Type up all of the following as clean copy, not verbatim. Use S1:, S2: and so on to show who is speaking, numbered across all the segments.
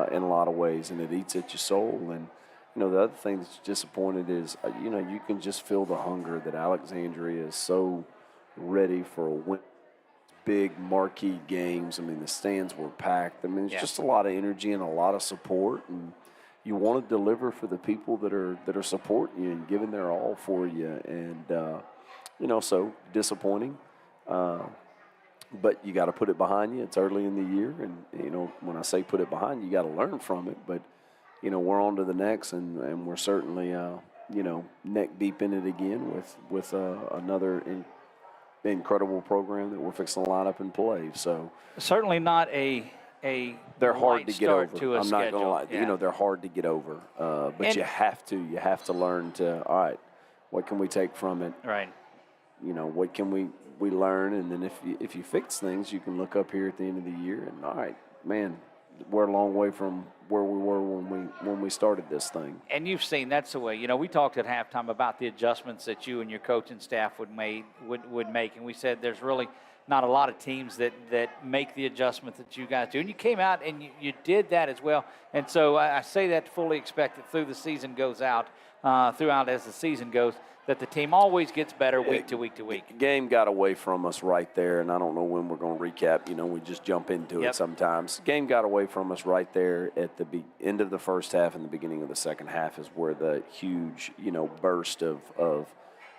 S1: In a lot of ways, and it eats at your soul. And the other thing that's disappointed is, you can just feel the hunger that Alexandria is so ready for a win. Big marquee games. I mean, the stands were packed. I mean, it's just a lot of energy and a lot of support, and you want to deliver for the people that are supporting you and giving their all for you. And so disappointing. But you got to put it behind you. It's early in the year, and when I say put it behind you, you got to learn from it. But we're on to the next, and we're certainly neck deep in it again with another incredible program that we're fixing to line up and play. So
S2: certainly not a
S1: they're hard to get over.
S2: To
S1: I'm not going to lie.
S2: Yeah.
S1: They're hard to get over. But you have to learn to. All right, what can we take from it?
S2: Right.
S1: What can we learn, and then if you fix things, you can look up here at the end of the year and, all right, man, we're a long way from where we were when we started this thing.
S2: And you've seen that's the way. We talked at halftime about the adjustments that you and your coaching staff would make, and we said there's really not a lot of teams that make the adjustments that you guys do. And you came out and you did that as well. And so I say that to fully expect that through the season goes out, throughout as the season goes, that the team always gets better week to week to week.
S1: The game got away from us right there, and I don't know when we're going to recap. We just jump into it sometimes. The game got away from us right there at the end of the first half and the beginning of the second half is where the huge, burst of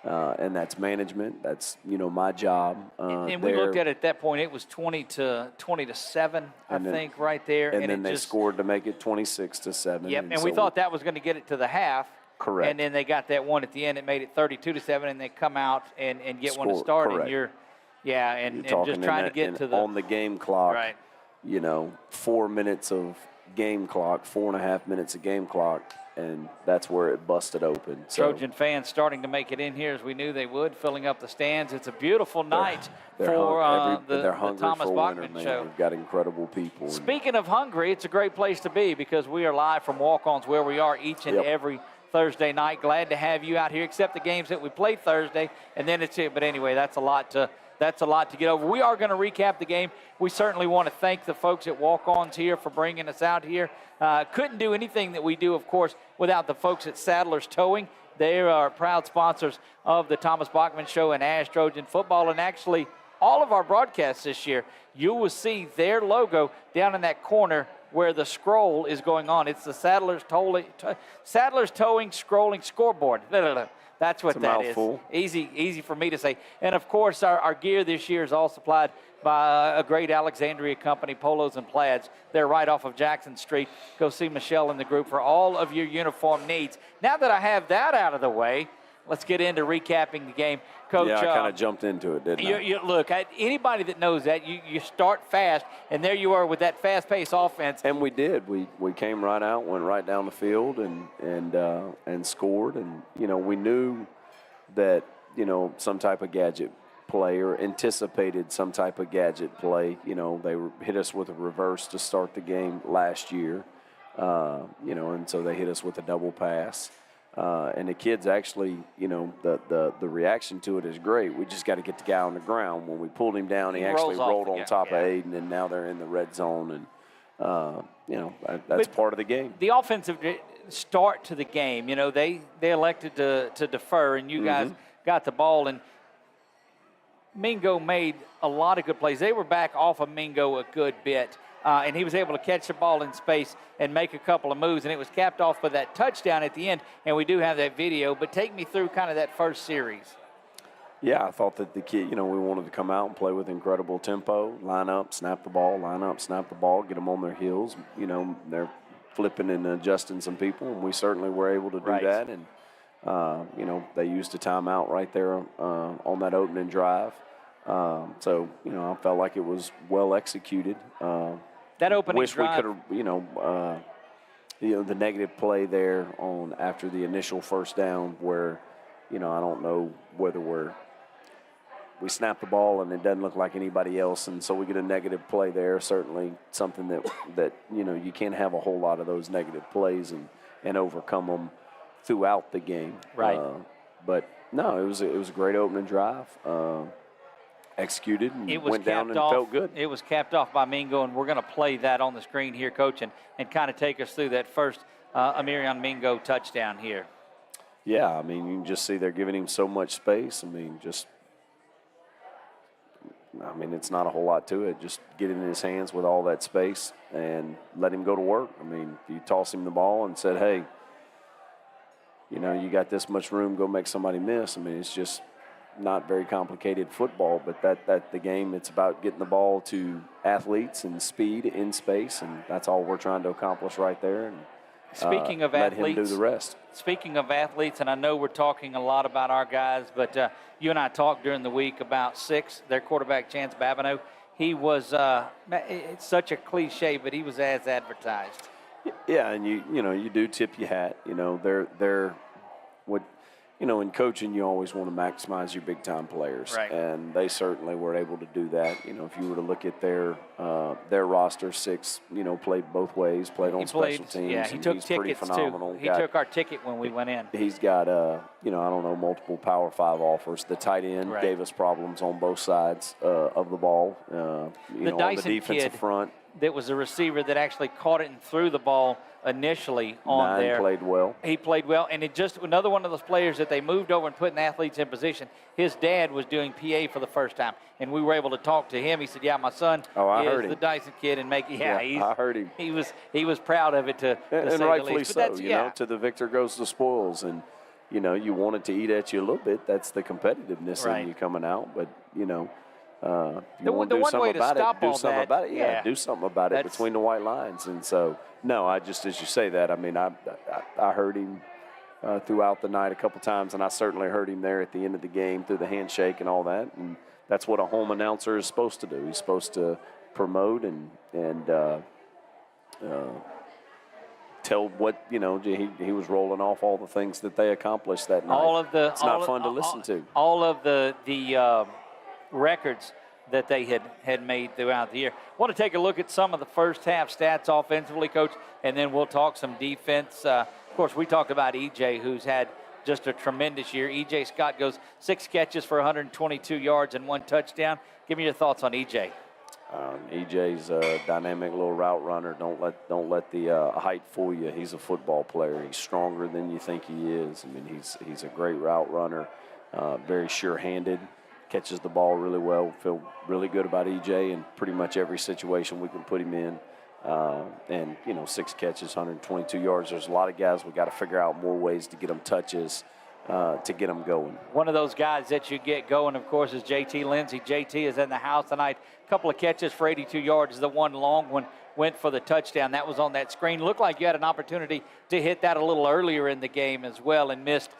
S1: and that's management. That's, my job.
S2: And we looked at it at that point. It was 20-7, I think, right there.
S1: And then they scored to make it 26-7.
S2: Yep, and we thought that was going to get it to the half.
S1: Correct.
S2: And then they got that one at the end. It made it 32-7, and they come out and get one to start.
S1: Correct.
S2: And and just trying to get to the
S1: on the game clock.
S2: Right.
S1: 4 minutes of game clock, 4.5 minutes of game clock. and that's where it busted open. So
S2: Trojan fans starting to make it in here as we knew they would, filling up the stands. It's a beautiful night for
S1: they're
S2: the Thomas
S1: for
S2: Bachman
S1: winter,
S2: Show.
S1: We've got incredible people.
S2: Speaking of hungry, it's a great place to be because we are live from Walk-Ons where we are each and every Thursday night. Glad to have you out here, except the games that we played Thursday, and then it's it. But anyway, that's a lot to get over. We are going to recap the game. We certainly want to thank the folks at Walk-Ons here for bringing us out here. Couldn't do anything that we do, of course, without the folks at Sadler's Towing. They are proud sponsors of the Thomas Bachman Show and Ash Trojan football, and actually all of our broadcasts this year, you will see their logo down in that corner where the scroll is going on. It's the Sadler's Towing scrolling scoreboard. That's what that
S1: mouthful.
S2: is. Easy for me to say. And, of course, our gear this year is all supplied by a great Alexandria company, Polos and Plaids. They're right off of Jackson Street. Go see Michelle and the group for all of your uniform needs. Now that I have that out of the way, let's get into recapping the game. Coach,
S1: yeah, I kind of jumped into it, didn't I?
S2: Look, anybody that knows that, you start fast, and there you are with that fast-paced offense.
S1: And we did. We came right out, went right down the field, and scored. And we knew that some type of gadget play or anticipated some type of gadget play. They hit us with a reverse to start the game last year, and so they hit us with a double pass. And the kids actually, the reaction to it is great. We just got to get the guy on the ground. When we pulled him down, he actually rolled on top of Aiden, and now they're in the red zone. And, that's part of the game.
S2: The offensive start to the game, they elected to defer, and you guys got the ball. And Mingo made a lot of good plays. They were back off of Mingo a good bit. And he was able to catch the ball in space and make a couple of moves, and it was capped off by that touchdown at the end, and we do have that video. But take me through kind of that first series.
S1: Yeah, I thought that the kid, we wanted to come out and play with incredible tempo, line up, snap the ball, get them on their heels. They're flipping and adjusting some people, and we certainly were able to do that. And, they used a timeout right there on that opening drive. So, I felt like it was well executed.
S2: That opening
S1: wish
S2: drive.
S1: we could have, the negative play there after the initial first down where, I don't know whether we snap the ball and it doesn't look like anybody else, and so we get a negative play there. Certainly something that you can't have a whole lot of those negative plays and overcome them throughout the game.
S2: Right.
S1: But no, it was a great opening drive. Executed and went down and felt good.
S2: It was capped off by Mingo, and we're going to play that on the screen here, Coach, and kind of take us through that first Amirion Mingo touchdown here.
S1: Yeah, you can just see they're giving him so much space. It's not a whole lot to it. Just get it in his hands with all that space and let him go to work. If you toss him the ball and said, hey, you got this much room, go make somebody miss. It's just not very complicated football, but that the game, it's about getting the ball to athletes and speed in space, and that's all we're trying to accomplish right there. And
S2: speaking of
S1: let
S2: athletes,
S1: him do the rest.
S2: Speaking of athletes, and I know we're talking a lot about our guys, but you and I talked during the week about their quarterback, Chance Babineau. He was it's such a cliche, but he was as advertised.
S1: Yeah, and you do tip your hat. They're what. In coaching, you always want to maximize your big-time players,
S2: right.
S1: And they certainly were able to do that. If you were to look at their roster, 6, played both ways, played on special teams.
S2: Yeah, he took
S1: he's
S2: tickets
S1: pretty phenomenal.
S2: too. He took our ticket when we went in.
S1: He's got, multiple Power 5 offers. The tight end gave us problems on both sides of the ball.
S2: The
S1: on
S2: Dyson
S1: the defensive
S2: kid
S1: front.
S2: That was a receiver that actually caught it and threw the ball initially on there.
S1: Played well.
S2: He played well, and it just another one of those players that they moved over and put athletes in position. His dad was doing PA for the first time, and we were able to talk to him. He said, "Yeah, my son is the Dyson kid," and
S1: I heard him.
S2: He was proud of it to
S1: and
S2: say
S1: rightfully
S2: the least.
S1: so. To the victor goes the spoils, and you wanted to eat at you a little bit. That's the competitiveness in you coming out, but you want to do something about it, do something about it. Yeah, do something about it between the white lines. And so, no, I just, as you say that, I heard him throughout the night a couple times, and I certainly heard him there at the end of the game through the handshake and all that. And that's what a home announcer is supposed to do. He's supposed to promote and tell what, he was rolling off all the things that they accomplished that night. It's not fun to listen to.
S2: All of the records that they had made throughout the year. I want to take a look at some of the first half stats offensively, Coach, and then we'll talk some defense. Of course, we talked about EJ, who's had just a tremendous year. EJ Scott goes 6 catches for 122 yards and 1 touchdown. Give me your thoughts on EJ.
S1: EJ's a dynamic little route runner. Don't let the height fool you. He's a football player. He's stronger than you think he is. I mean, he's a great route runner, very sure-handed, catches the ball really well. Feel really good about EJ in pretty much every situation we can put him in. And 6 catches, 122 yards. There's a lot of guys we got to figure out more ways to get them touches. To get them going.
S2: One of those guys that you get going, of course, is JT Lindsey. JT is in the house tonight. A couple of catches for 82 yards. The one long one went for the touchdown. That was on that screen. Looked like you had an opportunity to hit that a little earlier in the game as well, and missed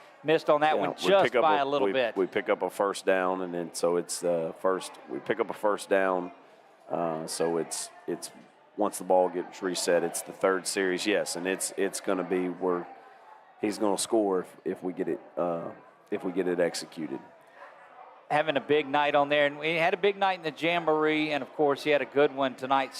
S2: on that one just by a little bit.
S1: We pick up a first down, and then so it's first. We pick up a first down, so it's once the ball gets reset, it's the third series. Yes, and it's going to be where he's going to score if we get it executed.
S2: Having a big night on there, and we had a big night in the Jamboree, and of course he had a good one tonight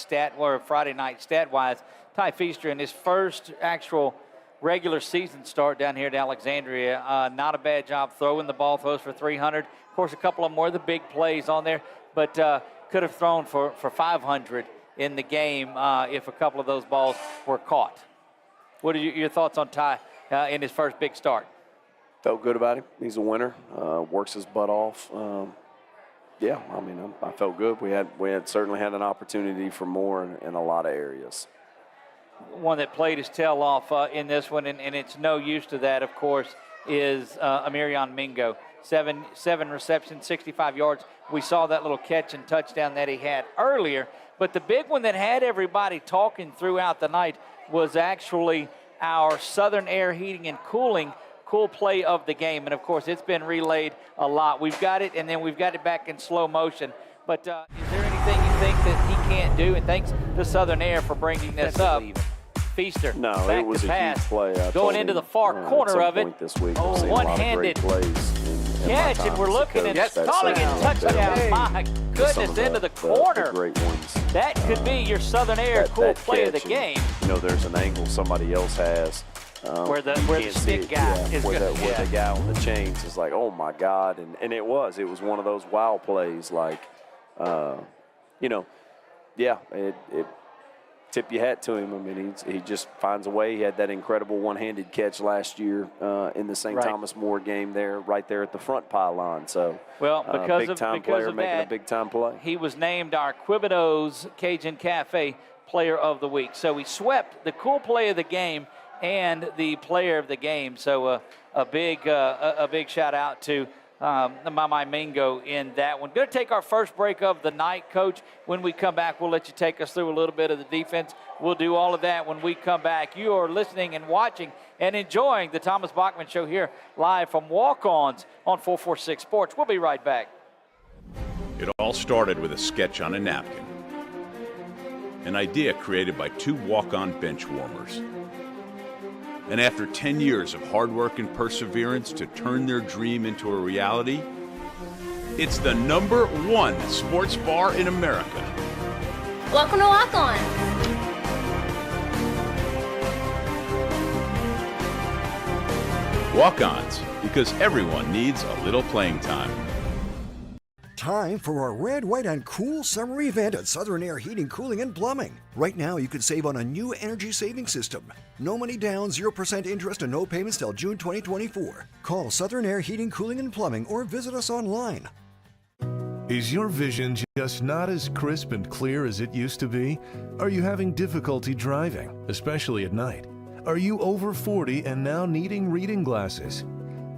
S2: Friday night stat-wise. Ty Feaster in his first actual regular season start down here at Alexandria. Not a bad job throwing the ball, throws for 300. Of course, a couple of more of the big plays on there, but could have thrown for 500 in the game if a couple of those balls were caught. What are your thoughts on Ty in his first big start?
S1: Felt good about him. He's a winner. Works his butt off. I felt good. We had certainly had an opportunity for more in a lot of areas.
S2: One that played his tail off in this one, and it's no use to that, of course, is Amirion Mingo. Seven receptions, 65 yards. We saw that little catch and touchdown that he had earlier, but the big one that had everybody talking throughout the night was actually our Southern Air Heating and Cooling cool play of the game. And, of course, it's been relayed a lot. We've got it, and then we've got it back in slow motion. But is there anything you think that he can't do? And thanks to Southern Air for bringing this up. Feaster,
S1: no,
S2: back
S1: it was
S2: to
S1: a
S2: pass,
S1: huge play.
S2: going into the far corner of it.
S1: This week,
S2: one-handed catch, and we're looking and calling it touchdown. My goodness, into the corner.
S1: The great ones.
S2: That could be your Southern Air cool play of the game.
S1: There's an angle somebody else has.
S2: Where the stick guy is
S1: where the guy on the chains is like, oh my God, and it was one of those wow plays, like, it tip your hat to him. I mean, he just finds a way. He had that incredible one-handed catch last year in the St. Thomas More game there, right there at the front pylon. So,
S2: because
S1: big time player making a big time play.
S2: He was named our Quibido's Cajun Cafe Player of the Week. So he swept the cool play of the game and the player of the game. So a big shout out to my Mingo in that one. Going to take our first break of the night, Coach. When we come back, we'll let you take us through a little bit of the defense. We'll do all of that when we come back. You are listening and watching and enjoying the Thomas Bachman Show here live from Walk-Ons on 446 Sports. We'll be right back.
S3: It all started with a sketch on a napkin. An idea created by 2 walk-on bench warmers. And after 10 years of hard work and perseverance to turn their dream into a reality, it's the #1 sports bar in America.
S4: Welcome to Walk On.
S3: Walk-Ons, because everyone needs a little playing time.
S5: Time for our red, white, and cool summer event at Southern Air Heating, Cooling, and Plumbing. Right now, you can save on a new energy saving system. No money down, 0% interest, and no payments till June 2024. Call Southern Air Heating, Cooling, and Plumbing or visit us online.
S6: Is your vision just not as crisp and clear as it used to be? Are you having difficulty driving, especially at night? Are you over 40 and now needing reading glasses?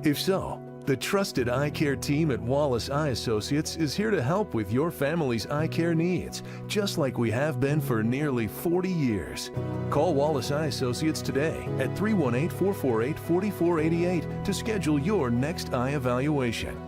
S6: If so, the trusted eye care team at Wallace Eye Associates is here to help with your family's eye care needs, just like we have been for nearly 40 years. Call Wallace Eye Associates today at 318-448-4488 to schedule your next eye evaluation.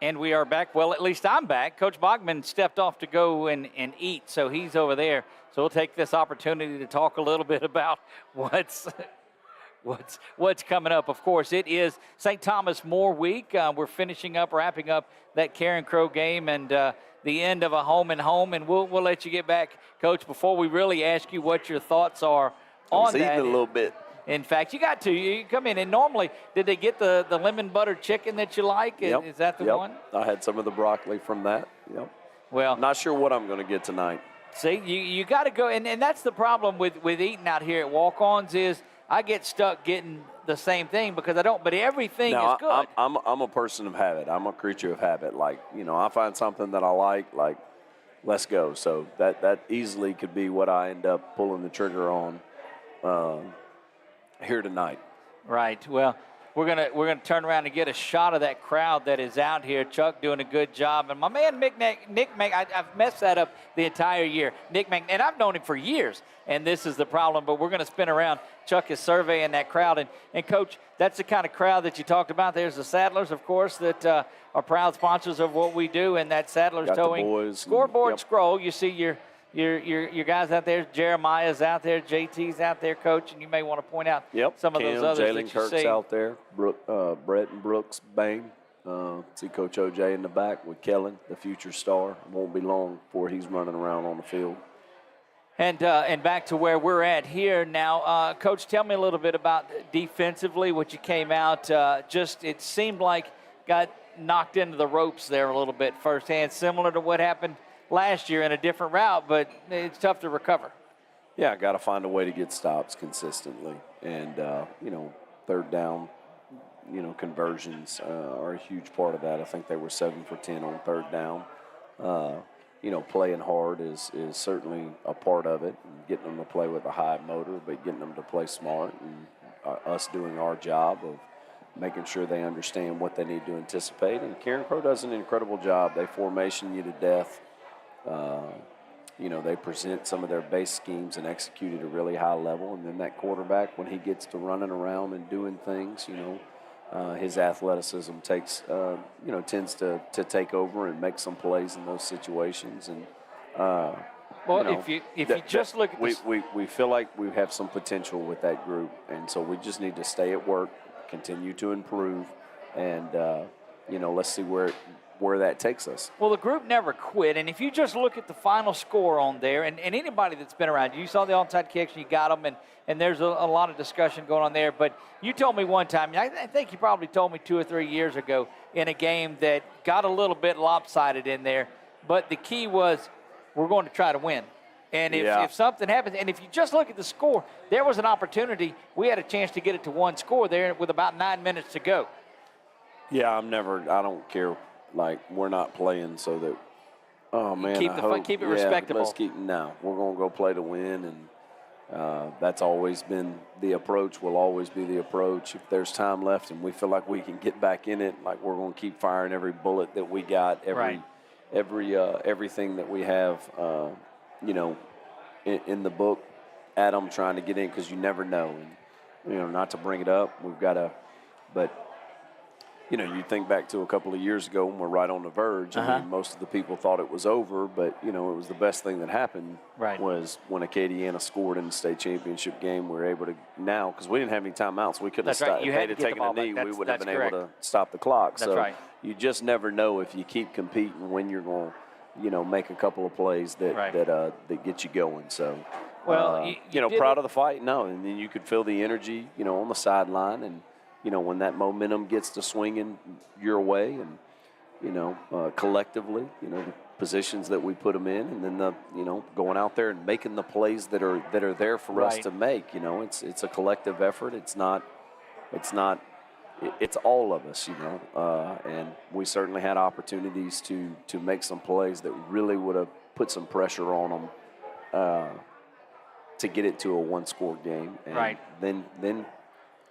S2: And we are back. Well, at least I'm back. Coach Bachman stepped off to go and eat, so he's over there. So we'll take this opportunity to talk a little bit about what's coming up. Of course, it is St. Thomas More Week. We're wrapping up that Karen Crow game and the end of a home and home. And we'll let you get back, Coach, before we really ask you what your thoughts are on that.
S1: I was eating a little bit.
S2: In fact, you got to. You come in, and normally, did they get the lemon butter chicken that you like?
S1: Yep.
S2: Is that the
S1: Yep.
S2: one?
S1: I had some of the broccoli from that. Yep.
S2: Well,
S1: not sure what I'm going to get tonight.
S2: See, you got to go, and that's the problem with eating out here at Walk-Ons is I get stuck getting the same thing because I don't, but everything is good.
S1: I'm a person of habit. I'm a creature of habit. Like, I find something that I like, let's go. So that easily could be what I end up pulling the trigger on here tonight.
S2: Right. Well, we're gonna turn around and get a shot of that crowd that is out here. Chuck doing a good job, and my man Nick I've messed that up the entire year. Nick Mac, and I've known him for years, and this is the problem. But we're gonna spin around. Chuck is surveying that crowd, and Coach, that's the kind of crowd that you talked about. There's the Saddlers, of course, that are proud sponsors of what we do, and that Saddlers Towing scoreboard scroll. You see your guys out there. Jeremiah's out there. JT's out there, Coach, and you may want to point out some of those others
S1: Jalen
S2: that you
S1: Kirk's
S2: see.
S1: out there. Brett and Brooks Bain. See Coach OJ in the back with Kellen, the future star. Won't be long before he's running around on the field.
S2: And back to where we're at here now. Coach, tell me a little bit about defensively, what you came out. It seemed like got knocked into the ropes there a little bit firsthand, similar to what happened last year in a different route, but it's tough to recover.
S1: Yeah, I got to find a way to get stops consistently. And, third down, conversions are a huge part of that. I think they were 7 for 10 on third down. Playing hard is certainly a part of it, and getting them to play with a high motor, but getting them to play smart, and us doing our job of making sure they understand what they need to anticipate. And Karen Crow does an incredible job. They formation you to death. They present some of their base schemes and execute at a really high level. And then that quarterback, when he gets to running around and doing things, his athleticism tends to take over and make some plays in those situations. And
S2: if you just look at this,
S1: we feel like we have some potential with that group, and so we just need to stay at work, continue to improve, and let's see where that takes us.
S2: Well, the group never quit, and if you just look at the final score on there, and anybody that's been around, you saw the onside kicks, you got them, and there's a lot of discussion going on there, but you told me one time, I think you probably told me 2 or 3 years ago in a game that got a little bit lopsided in there, but the key was we're going to try to win. And if something happens, and if you just look at the score, there was an opportunity. We had a chance to get it to one score there with about 9 minutes to go.
S1: Yeah, I don't care. Like, we're not playing so that, oh, man,
S2: keep it respectable.
S1: We're going to go play to win, and that's always been the approach, will always be the approach. If there's time left and we feel like we can get back in it, like, we're going to keep firing every bullet that we got, everything that we have, in the book at them trying to get in, because you never know. And, not to bring it up, we've got to, but you think back to a couple of years ago when we're right on the verge. I mean, most of the people thought it was over, but, it was the best thing that happened was when Acadiana scored in the state championship game. We were able to now, because we didn't have any timeouts. We couldn't have stopped. If they'd have taken a knee, we wouldn't have been able to stop the clock. So you just never know if you keep competing when you're going to, make a couple of plays that get you going. So, proud of the fight. No, and then you could feel the energy, on the sideline, and when that momentum gets to swinging your way, and, collectively, the positions that we put them in, and then going out there and making the plays that are there for us to make. It's a collective effort. It's all of us, and we certainly had opportunities to make some plays that really would have put some pressure on them to get it to a one-score game. And then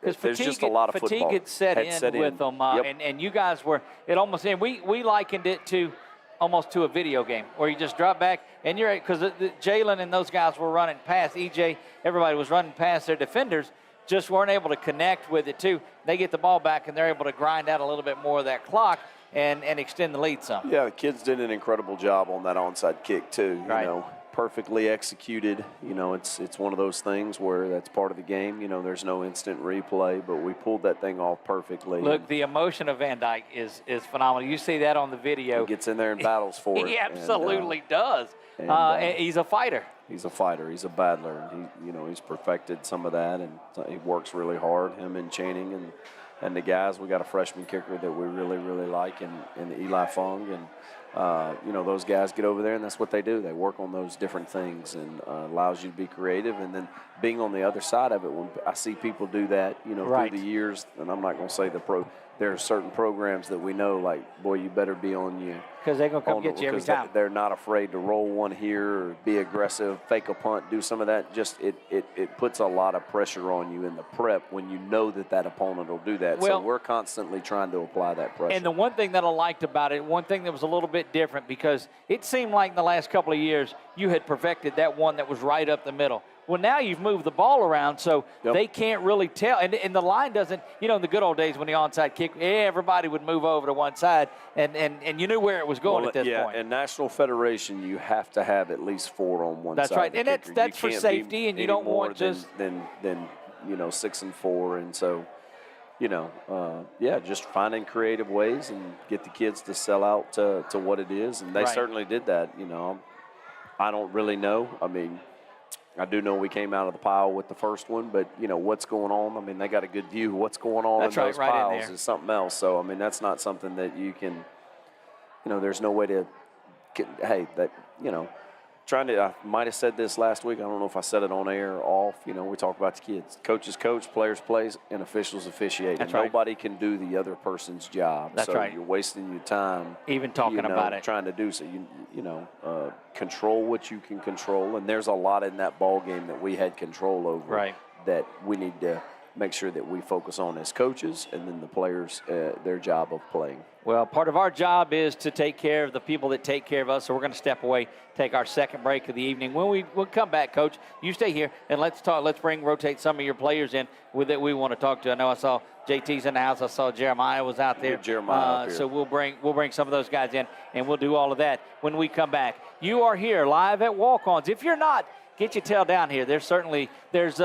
S1: there's just a lot of
S2: fatigue
S1: football.
S2: had set in with them, and you guys were – we likened it to almost to a video game where you just drop back and you're – because Jalen and those guys were running past. EJ, everybody was running past their defenders, just weren't able to connect with it too. They get the ball back and they're able to grind out a little bit more of that clock. and extend the lead some.
S1: Yeah, the kids did an incredible job on that onside kick too.
S2: Right.
S1: You know, perfectly executed. You know, it's one of those things where that's part of the game. You know, there's no instant replay, but we pulled that thing off perfectly.
S2: Look, the emotion of Van Dyke is phenomenal. You see that on the video.
S1: He gets in there and battles for it.
S2: He absolutely does.
S1: and
S2: He's a fighter.
S1: He's a fighter. He's a battler. He's perfected some of that, and he works really hard. Him and Channing and the guys. We got a freshman kicker that we really, really like, in Eli Fung, and those guys get over there, and that's what they do. They work on those different things, and allows you to be creative. And then being on the other side of it, when I see people do that,
S2: Right.
S1: through the years, and I'm not going to say there are certain programs that we know, like, boy, you better be on you.
S2: Because they're going to come get you every time.
S1: They're not afraid to roll one here or be aggressive, fake a punt, do some of that. Just it puts a lot of pressure on you in the prep when you know that opponent will do that.
S2: Well,
S1: so we're constantly trying to apply that pressure.
S2: And the one thing that I liked about it, one thing that was a little bit different, because it seemed like in the last couple of years you had perfected that one that was right up the middle. Well, now you've moved the ball around, so they can't really tell. And the line doesn't, in the good old days when the onside kick, everybody would move over to one side, and you knew where it was going at this point.
S1: Yeah, in National Federation, you have to have at least 4 on one side.
S2: That's right, and that's for safety, and you don't want just
S1: than 6 and 4, and so just finding creative ways and get the kids to sell out to what it is, and they certainly did that. I don't really know. I mean, I do know we came out of the pile with the first one, but, what's going on? I mean, they got a good view of what's going on in those piles is something else. So, I mean, that's not something that you can, there's no way to get, I might have said this last week. I don't know if I said it on air or off. We talk about the kids. Coaches coach, players plays, and officials officiate.
S2: That's
S1: and
S2: right.
S1: Nobody can do the other person's job.
S2: That's
S1: so
S2: right.
S1: You're wasting your time.
S2: Even talking about it.
S1: Trying to do so. Control what you can control. And there's a lot in that ball game that we had control over.
S2: Right.
S1: That we need to make sure that we focus on as coaches, and then the players, their job of playing.
S2: Well, part of our job is to take care of the people that take care of us, so we're going to step away, take our second break of the evening. When we'll come back, Coach, you stay here, and let's rotate some of your players in that we want to talk to. I know I saw JT's in the house. I saw Jeremiah was out there.
S1: Yeah, Jeremiah up here.
S2: So we'll bring some of those guys in, and we'll do all of that when we come back. You are here live at Walk-Ons. If you're not, get your tail down here. There's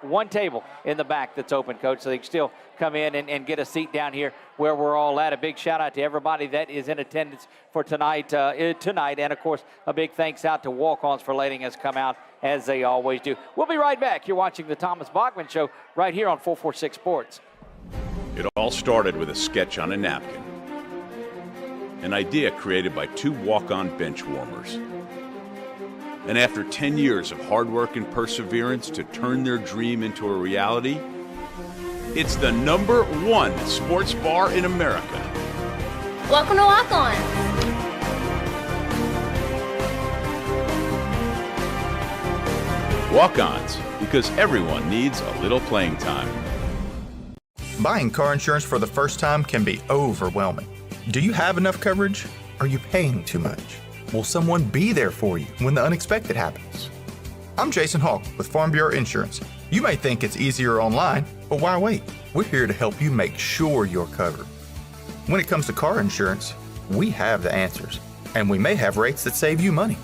S2: one table in the back that's open, Coach, so they can still come in and get a seat down here where we're all at. A big shout out to everybody that is in attendance for tonight, and of course a big thanks out to Walk-Ons for letting us come out as they always do. We'll be right back. You're watching the Thomas Bachman Show right here on 446 Sports.
S3: It all started with a sketch on a napkin, an idea created by 2 walk-on bench warmers. And after 10 years of hard work and perseverance to turn their dream into a reality, it's the #1 sports bar in America.
S4: Welcome to Walk On.
S3: Walk-ons, because everyone needs a little playing time.
S7: Buying car insurance for the first time can be overwhelming. Do you have enough coverage? Are you paying too much? Will someone be there for you when the unexpected happens? I'm Jason Hawk with Farm Bureau Insurance. You may think it's easier online, but why wait? We're here to help you make sure you're covered. When it comes to car insurance, we have the answers, and we may have rates that save you money.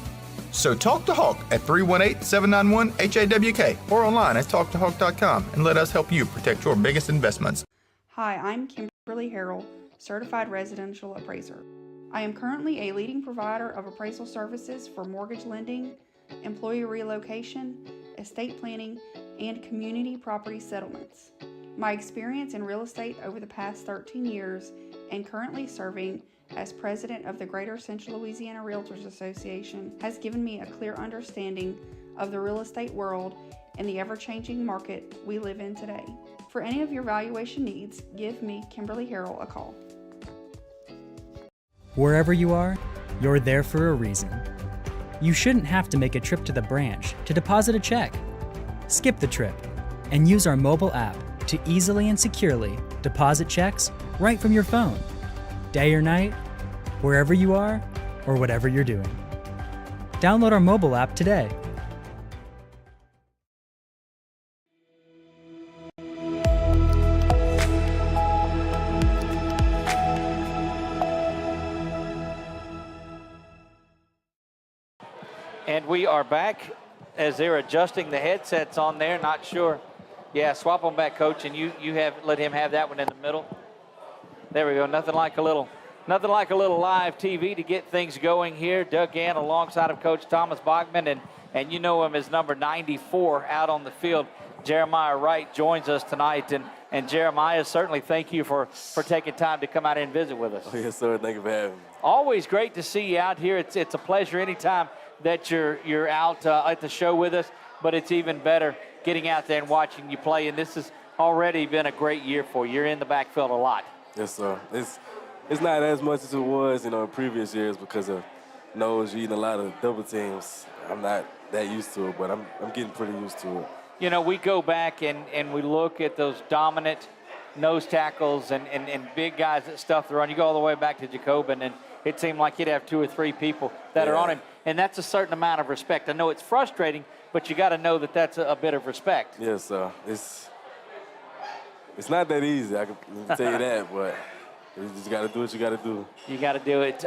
S7: So talk to Hawk at 318-791-HAWK or online at talktohawk.com and let us help you protect your biggest investments.
S8: Hi, I'm Kimberly Harrell, Certified Residential Appraiser. I am currently a leading provider of appraisal services for mortgage lending, employee relocation, estate planning, and community property settlements. My experience in real estate over the past 13 years and currently serving as president of the Greater Central Louisiana Realtors Association has given me a clear understanding of the real estate world and the ever-changing market we live in today. For any of your valuation needs, give me, Kimberly Harrell, a call.
S9: Wherever you are, you're there for a reason. You shouldn't have to make a trip to the branch to deposit a check. Skip the trip and use our mobile app to easily and securely deposit checks right from your phone, day or night, wherever you are or whatever you're doing. Download our mobile app today.
S2: And we are back as they're adjusting the headsets on there. Not sure. Yeah, swap them back, Coach, and you have let him have that one in the middle. There we go. Nothing like a little live TV to get things going here. Doug Gann alongside of Coach Thomas Bachman, and you know him as number 94 out on the field. Jeremiah Wright joins us tonight, and Jeremiah, certainly thank you for taking time to come out and visit with us.
S10: Oh, yes, sir. Thank you for having me.
S2: Always great to see you out here. It's a pleasure anytime that you're out at the show with us, but it's even better getting out there and watching you play. And this has already been a great year for you. You're in the backfield a lot.
S10: Yes, sir. It's not as much as it was, in previous years because of nose eating a lot of double teams. I'm not that used to it, but I'm getting pretty used to it.
S2: We go back and we look at those dominant nose tackles and big guys that stuff the run. You go all the way back to Jacobin, and it seemed like he'd have 2 or 3 people that are on him. And that's a certain amount of respect. I know it's frustrating, but you got to know that that's a bit of respect.
S10: Yes, sir. It's not that easy, I can tell you that, but you just got to do what you got to do.
S2: You got to do it.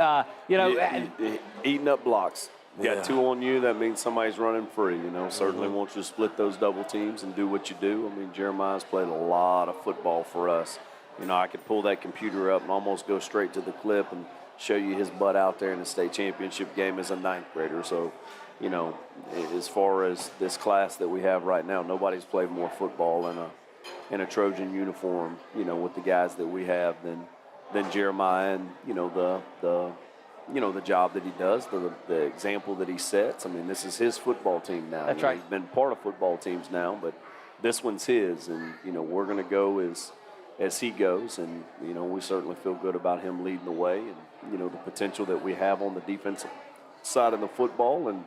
S1: Eating up blocks. You got 2 on you, that means somebody's running free. Certainly wants you to split those double teams and do what you do. I mean, Jeremiah's played a lot of football for us. I could pull that computer up and almost go straight to the clip and show you his butt out there in the state championship game as a 9th grader. So, as far as this class that we have right now, nobody's played more football in a Trojan uniform, with the guys that we have than Jeremiah, and the job that he does, the example that he sets. I mean, this is his football team now.
S2: That's right.
S1: He's been part of football teams now, but this one's his, and we're going to go as he goes, and we certainly feel good about him leading the way, and the potential that we have on the defensive side of the football, and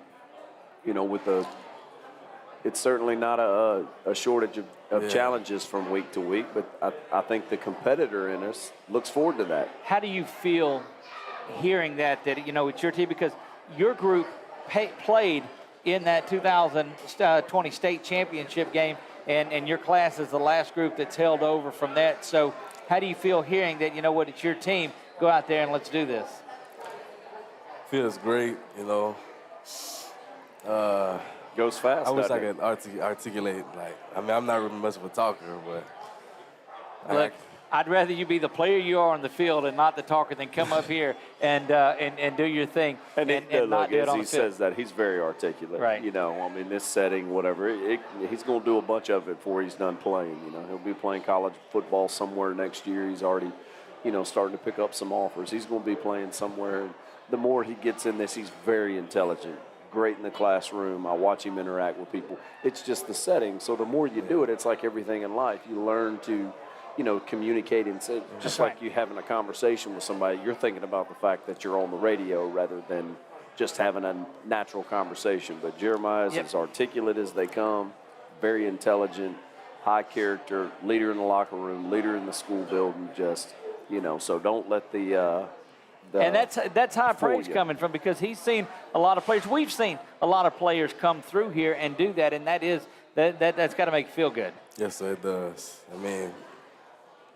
S1: it's certainly not a shortage of challenges from week to week, but I think the competitor in us looks forward to that.
S2: How do you feel hearing that it's your team, because your group played in that 2020 state championship game, and your class is the last group that's held over from that. So how do you feel hearing that, it's your team, go out there and let's do this?
S10: Feels great,
S1: Goes fast.
S10: I wish I could articulate, I'm not really much of a talker, but
S2: look, I'd rather you be the player you are on the field and not the talker than come up here and do your thing and not do it on the field.
S1: He says that, he's very articulate.
S2: Right.
S1: This setting, whatever, he's going to do a bunch of it before he's done playing. He'll be playing college football somewhere next year. He's already, starting to pick up some offers. He's going to be playing somewhere. The more he gets in this, he's very intelligent, great in the classroom. I watch him interact with people. It's just the setting. So the more you do it, it's like everything in life. You learn to communicate and say, just like you having a conversation with somebody, you're thinking about the fact that you're on the radio rather than just having a natural conversation. But Jeremiah is as articulate as they come, very intelligent, high character, leader in the locker room, leader in the school building, so don't let
S2: and that's high praise coming from, because he's seen a lot of players. We've seen a lot of players come through here and do that, and that's got to make you feel good.
S10: Yes, sir, it does.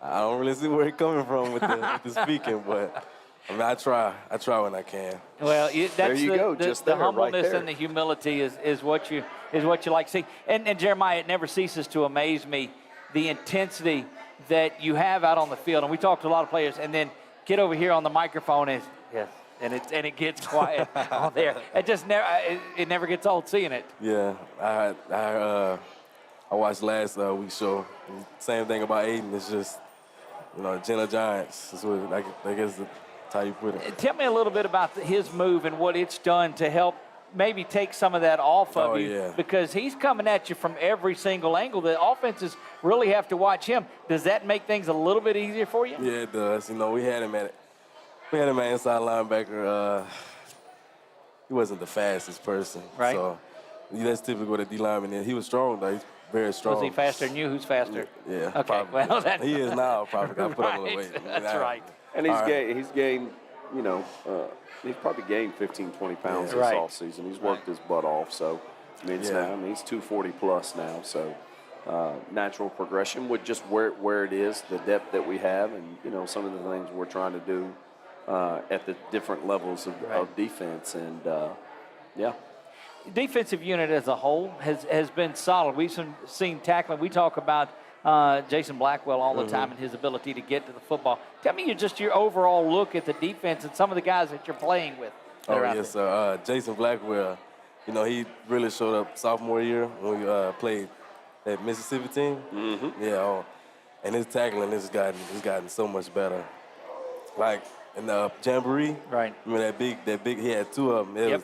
S10: I don't really see where he's coming from with the speaking, but I try when I can.
S2: Well,
S1: there you go.
S2: The humbleness and the humility is what you like to see. And Jeremiah, it never ceases to amaze me the intensity that you have out on the field. And we talk to a lot of players, and then get over here on the microphone and it gets quiet on there. It never gets old seeing it.
S10: Yeah, I watched last week's show. Same thing about Aiden. It's just gentle giants. That's what I guess that's how you put it.
S2: Tell me a little bit about his move and what it's done to help maybe take some of that off of you.
S10: Yeah.
S2: Because he's coming at you from every single angle. The offenses really have to watch him. Does that make things a little bit easier for you?
S10: Yeah, it does. We had him at inside linebacker. He wasn't the fastest person.
S2: Right.
S10: So that's typical with a D lineman. And he was strong, though. He's very strong.
S2: Was he faster than you? Who's faster?
S10: Yeah.
S2: Okay.
S10: Probably.
S2: Well,
S10: he is now. Probably got put on a little weight.
S2: That's right.
S1: And he's gained, he's probably gained 15, 20 pounds this offseason. He's worked his butt off. So, he's 240 plus now. So, natural progression with just where it is, the depth that we have, and, some of the things we're trying to do at the different levels of defense. And,
S2: defensive unit as a whole has been solid. We've seen tackling. We talk about Jason Blackwell all the time and his ability to get to the football. Tell me your overall look at the defense and some of the guys that you're playing with.
S10: Oh, yes, sir. Jason Blackwell, he really showed up sophomore year when we played that Mississippi team. Yeah, and his tackling has gotten so much better. Like in the Jamboree,
S2: right?
S10: Remember that big. He had two of them.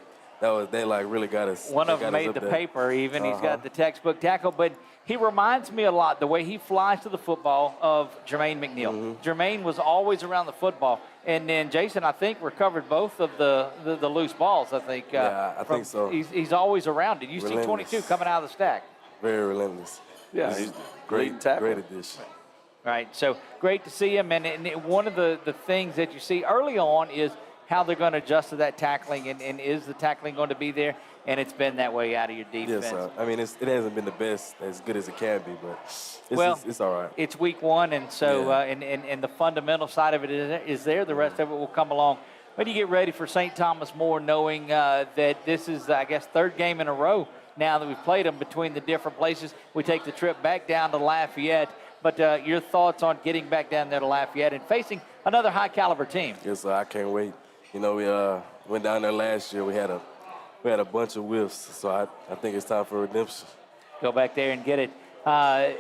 S10: They like really got us.
S2: One of them made the paper even. He's got the textbook tackle, but he reminds me a lot, the way he flies to the football, of Jermaine McNeil. Jermaine was always around the football. And then Jason, I think, recovered both of the loose balls, I think.
S10: Yeah, I think so.
S2: He's always around it. You see 22 coming out of the stack.
S10: Very relentless.
S1: Yeah, he's great tackle.
S10: Great addition.
S2: Right, so great to see him. And one of the things that you see early on is how they're going to adjust to that tackling, and is the tackling going to be there? And it's been that way out of your defense.
S10: Yes, sir. I mean, it hasn't been the best, as good as it can be, but it's all right.
S2: It's week one, and so and the fundamental side of it is there. The rest of it will come along. When you get ready for St. Thomas More, knowing that this is, I guess, third game in a row now that we've played them between the different places. We take the trip back down to Lafayette. But your thoughts on getting back down there to Lafayette and facing another high-caliber team?
S10: Yes, sir. I can't wait. We went down there last year. We had a bunch of whiffs, so I think it's time for redemption.
S2: Go back there and get it. I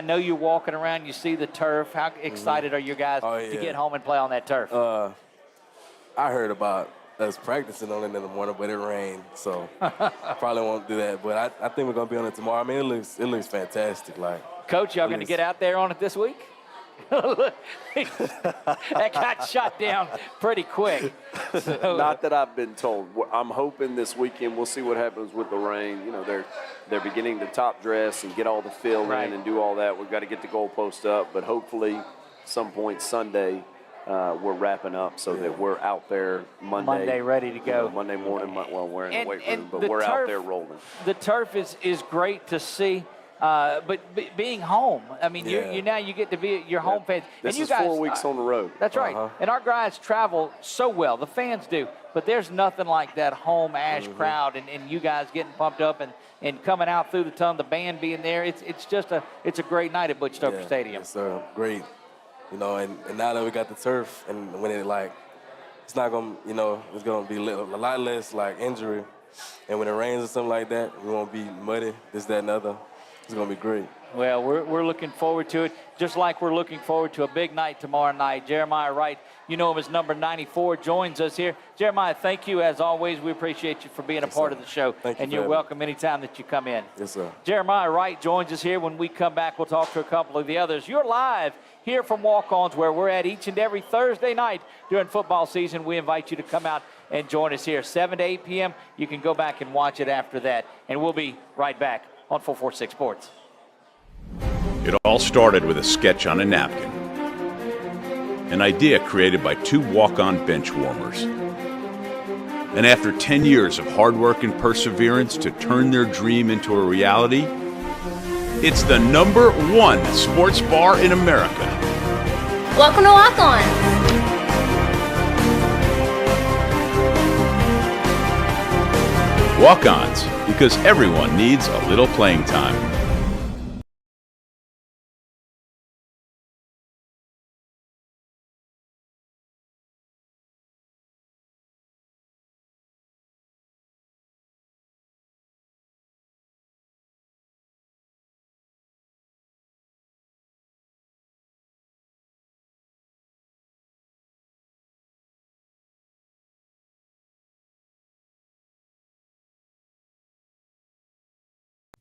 S2: know you're walking around. You see the turf. How excited are you guys to get home and play on that turf?
S10: I heard about us practicing on it in the morning, but it rained, so probably won't do that. But I think we're gonna be on it tomorrow. I mean, it looks fantastic.
S2: Coach, y'all going to get out there on it this week? That got shot down pretty quick. So,
S1: not that I've been told. I'm hoping this weekend we'll see what happens with the rain. They're beginning to top dress and get all the fill in and do all that. We've got to get the goalpost up, but hopefully some point Sunday we're wrapping up so that we're out there Monday
S2: ready to go.
S1: Monday morning, we're in the weight room, but we're out there rolling.
S2: The turf is great to see. But being home, I mean, you get to be your home fans.
S1: This
S2: and you
S1: is
S2: guys,
S1: 4 weeks on the road.
S2: That's right. And our guys travel so well. The fans do. But there's nothing like that home Ash crowd and you guys getting pumped up and coming out through the tunnel, the band being there. It's just a great night at Butch Stoker Stadium.
S10: Yes, sir. Great. And now that we got the turf, and when it's not going to, it's going to be a lot less injury. And when it rains or something like that, we won't be muddy, this, that, and other. It's going to be great.
S2: Well, we're looking forward to it, just like we're looking forward to a big night tomorrow night. Jeremiah Wright, you know him as number 94, joins us here. Jeremiah, thank you as always. We appreciate you for being a part of the show.
S10: Thank you.
S2: And you're welcome anytime that you come in.
S10: Yes, sir.
S2: Jeremiah Wright joins us here. When we come back, we'll talk to a couple of the others. You're live here from Walk-Ons, where we're at each and every Thursday night during football season. We invite you to come out and join us here, 7 to 8 p.m. You can go back and watch it after that. And we'll be right back on 446 Sports.
S3: It all started with a sketch on a napkin. An idea created by two walk-on bench warmers. And after 10 years of hard work and perseverance to turn their dream into a reality, it's the #1 sports bar in America.
S4: Welcome to Walk On.
S3: Walk-Ons, because everyone needs a little playing time.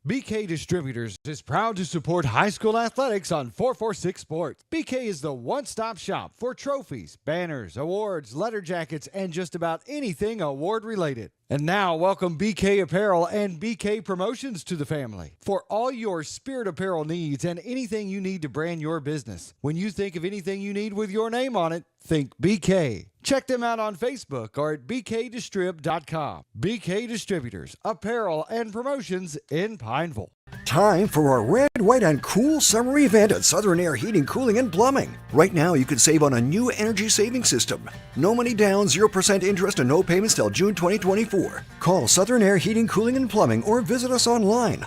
S11: BK Distributors is proud to support high school athletics on 446 Sports. BK is the one-stop shop for trophies, banners, awards, letter jackets, and just about anything award-related. And now, welcome BK Apparel and BK Promotions to the family for all your spirit apparel needs and anything you need to brand your business. When you think of anything you need with your name on it, think BK. Check them out on Facebook or at bkdistrib.com. BK Distributors, Apparel and Promotions in Pineville.
S5: Time for a red, white, and cool summer event at Southern Air Heating, Cooling, and Plumbing. Right now, you can save on a new energy saving system. No money down, 0% interest, and no payments till June 2024. Call Southern Air Heating, Cooling, and Plumbing or visit us online.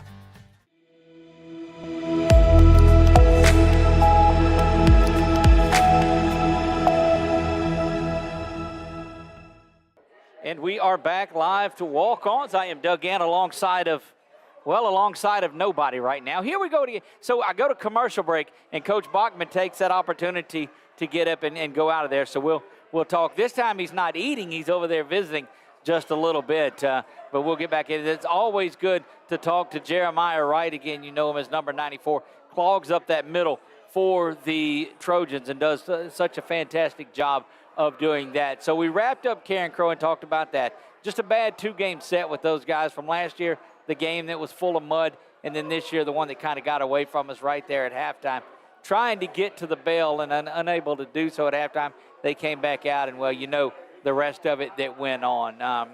S2: And we are back live to Walk-Ons. I am Doug Gann alongside of nobody right now. Here we go. So I go to commercial break, and Coach Bachman takes that opportunity to get up and go out of there. So we'll talk. This time he's not eating. He's over there visiting just a little bit. But we'll get back in. It's always good to talk to Jeremiah Wright again. You know him as number 94. Clogs up that middle for the Trojans and does such a fantastic job of doing that. So we wrapped up Karen Crow and talked about that. Just a bad two-game set with those guys from last year, the game that was full of mud, and then this year the one that kind of got away from us right there at halftime. Trying to get to the bell and unable to do so at halftime, they came back out, and, well, you know the rest of it that went on.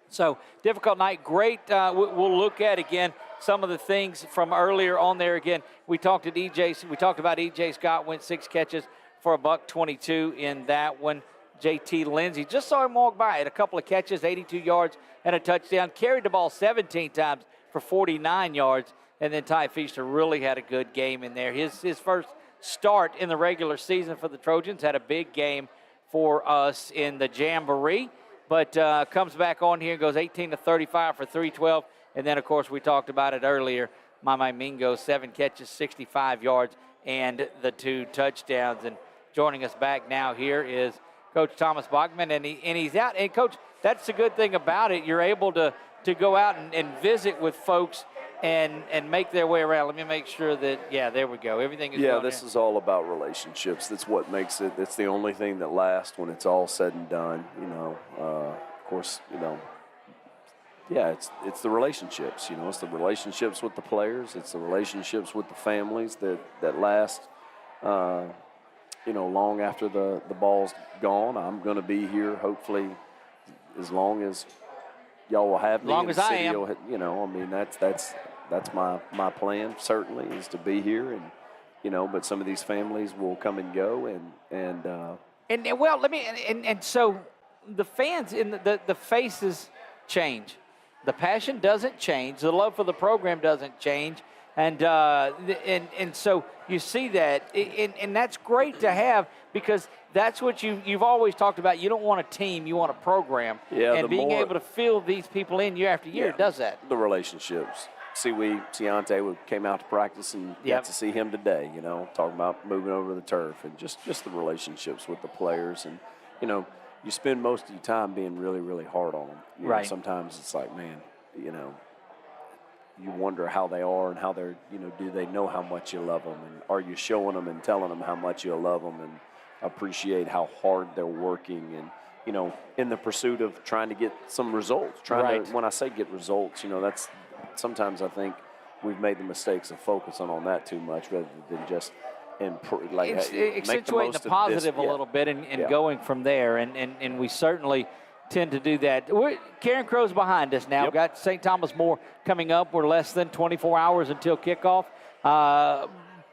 S2: So difficult night. Great. We'll look at, again, some of the things from earlier on there. Again, we talked about E.J. Scott, went 6 catches for $122 in that one. J.T. Lindsey, just saw him walk by, had a couple of catches, 82 yards and a touchdown. Carried the ball 17 times for 49 yards. And then Ty Feaster really had a good game in there. His first start in the regular season for the Trojans, had a big game for us in the Jamboree. But comes back on here and goes 18 to 35 for 312. And then, of course, we talked about it earlier. Mama Mingo, 7 catches, 65 yards, and the 2 touchdowns. And joining us back now here is Coach Thomas Bachman, and he's out. And, Coach, that's the good thing about it. You're able to go out and visit with folks and make their way around. Let me make sure that, yeah, there we go. Everything is
S1: Yeah, this is all about relationships. That's what makes it. It's the only thing that lasts when it's all said and done. You know, of course, you know, yeah, it's the relationships. You know, it's the relationships with the players. It's the relationships with the families that last. You know, long after the ball's gone. I'm going to be here, hopefully, as long as y'all will have me.
S2: As long as I am.
S1: You know, I mean, that's my plan, certainly, is to be here. And, you know, but some of these families will come and go. And
S2: well, and so the fans, the faces change. The passion doesn't change. The love for the program doesn't change. And so you see that, and that's great to have, because that's what you've always talked about. You don't want a team, you want a program.
S1: Yeah,
S2: and being able to fill these people in year after year does that.
S1: The relationships. Ciante came out to practice and got to see him today, you know, talking about moving over the turf, and just the relationships with the players. And, you know, you spend most of your time being really, really hard on them. You know, sometimes it's like, man, you know, you wonder how they are and how they're, you know, do they know how much you love them? And are you showing them and telling them how much you love them and appreciate how hard they're working and, you know, in the pursuit of trying to get some results. When I say get results, you know, that's sometimes I think we've made the mistakes of focusing on that too much rather than just
S2: accentuating the positive a little bit and going from there. And we certainly tend to do that. Karen Crow's behind us now. Got St. Thomas More coming up. We're less than 24 hours until kickoff,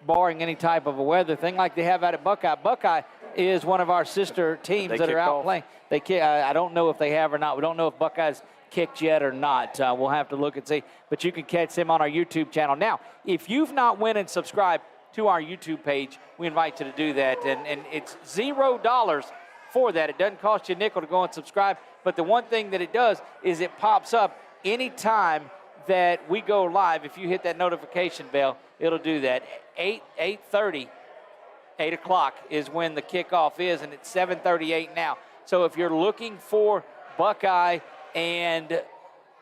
S2: barring any type of a weather thing like they have out at Buckeye. Buckeye is one of our sister teams that are out playing. I don't know if they have or not. We don't know if Buckeye's kicked yet or not. We'll have to look and see. But you can catch them on our YouTube channel. Now, if you've not went and subscribed to our YouTube page, we invite you to do that. And it's $0 for that. It doesn't cost you a nickel to go and subscribe, but the one thing that it does is it pops up anytime that we go live. If you hit that notification bell, it'll do that. 8:30, 8 o'clock is when the kickoff is, and it's 7:38 now. So if you're looking for Buckeye and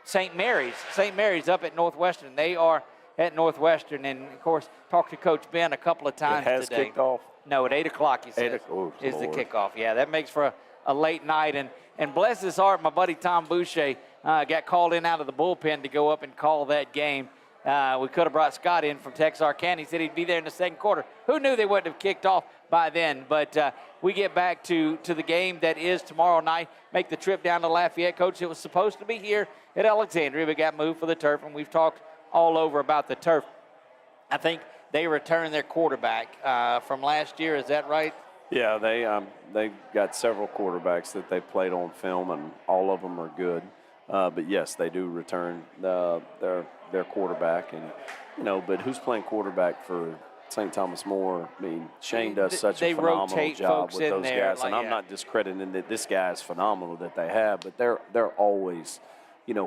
S2: St. Mary's up at Northwestern, they are at Northwestern, and of course, talked to Coach Ben a couple of times today.
S1: It has kicked off?
S2: No, at 8 o'clock, he says, is the kickoff. Yeah, that makes for a late night. And bless his heart, my buddy Tom Boucher got called in out of the bullpen to go up and call that game. We could have brought Scott in from Texarkana. He said he'd be there in the second quarter. Who knew they wouldn't have kicked off by then? But we get back to the game that is tomorrow night. Make the trip down to Lafayette. Coach, it was supposed to be here at Alexandria, but got moved for the turf. And we've talked all over about the turf. I think they returned their quarterback from last year. Is that right?
S1: Yeah, they got several quarterbacks that they played on film, and all of them are good. But yes, they do return their quarterback, and but who's playing quarterback for St. Thomas More? I mean, Shane does such a phenomenal job with those guys, and I'm not discrediting that this guy is phenomenal that they have, but they're always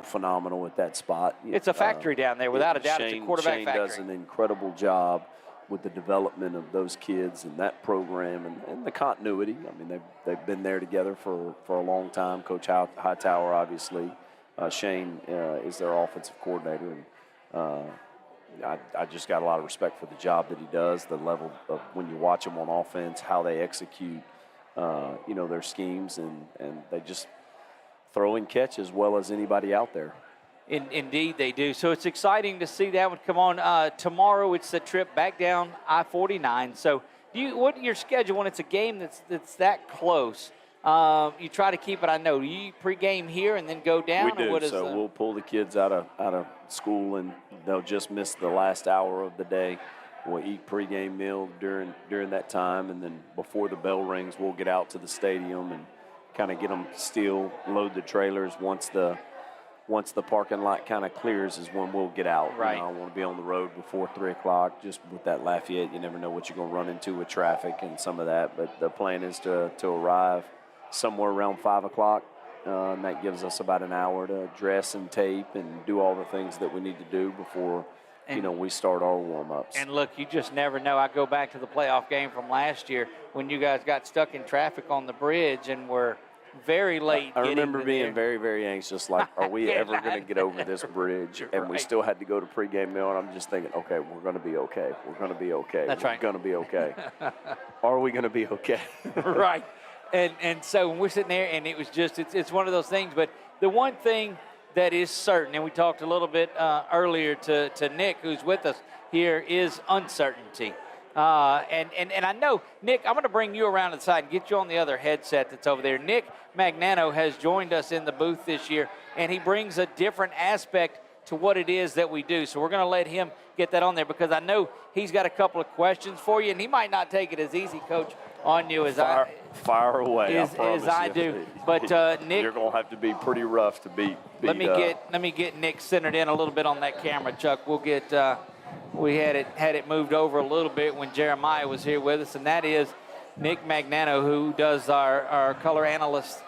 S1: phenomenal at that spot.
S2: It's a factory down there, without a doubt. It's a quarterback
S1: Shane
S2: factory.
S1: does an incredible job with the development of those kids and that program and the continuity. I mean, they've been there together for a long time. Coach Hightower, obviously. Shane is their offensive coordinator, and I just got a lot of respect for the job that he does, the level of when you watch them on offense, how they execute, their schemes, and they just throw and catch as well as anybody out there.
S2: Indeed, they do. So it's exciting to see that one come on. Tomorrow, it's the trip back down I-49. So what your schedule when it's a game that's that close? You try to keep it. I know. Do you pregame here and then go down?
S1: We do.
S2: Or
S1: We'll pull the kids out of school, and they'll just miss the last hour of the day. We'll eat pregame meal during that time, and then before the bell rings, we'll get out to the stadium and kind of get them still, load the trailers. Once the parking lot kind of clears is when we'll get out.
S2: Right.
S1: I want to be on the road before 3 o'clock. Just with that Lafayette, you never know what you're going to run into with traffic and some of that. But the plan is to arrive somewhere around 5 o'clock. And that gives us about an hour to dress and tape and do all the things that we need to do before, we start our warm-ups.
S2: And look, you just never know. I go back to the playoff game from last year when you guys got stuck in traffic on the bridge and were very late.
S1: I remember being very, very anxious, like, are we ever going to get over this bridge? And we still had to go to pregame meal, and I'm just thinking, okay, we're going to be okay. We're going to be okay.
S2: That's right.
S1: We're going to be okay. Are we going to be okay?
S2: Right. And so when we're sitting there, and it was just, it's one of those things. But the one thing that is certain, and we talked a little bit earlier to Nick, who's with us here, is uncertainty. And I know, Nick, I'm going to bring you around to the side and get you on the other headset that's over there. Nick Magnano has joined us in the booth this year, and he brings a different aspect to what it is that we do. So we're going to let him get that on there because I know he's got a couple of questions for you, and he might not take it as easy, Coach, on you as
S1: fire away,
S2: as I do. But Nick,
S1: you're going to have to be pretty rough to beat.
S2: Let me get Nick centered in a little bit on that camera, Chuck. We'll get. We had it moved over a little bit when Jeremiah was here with us, and that is Nick Magnano, who does our color analyst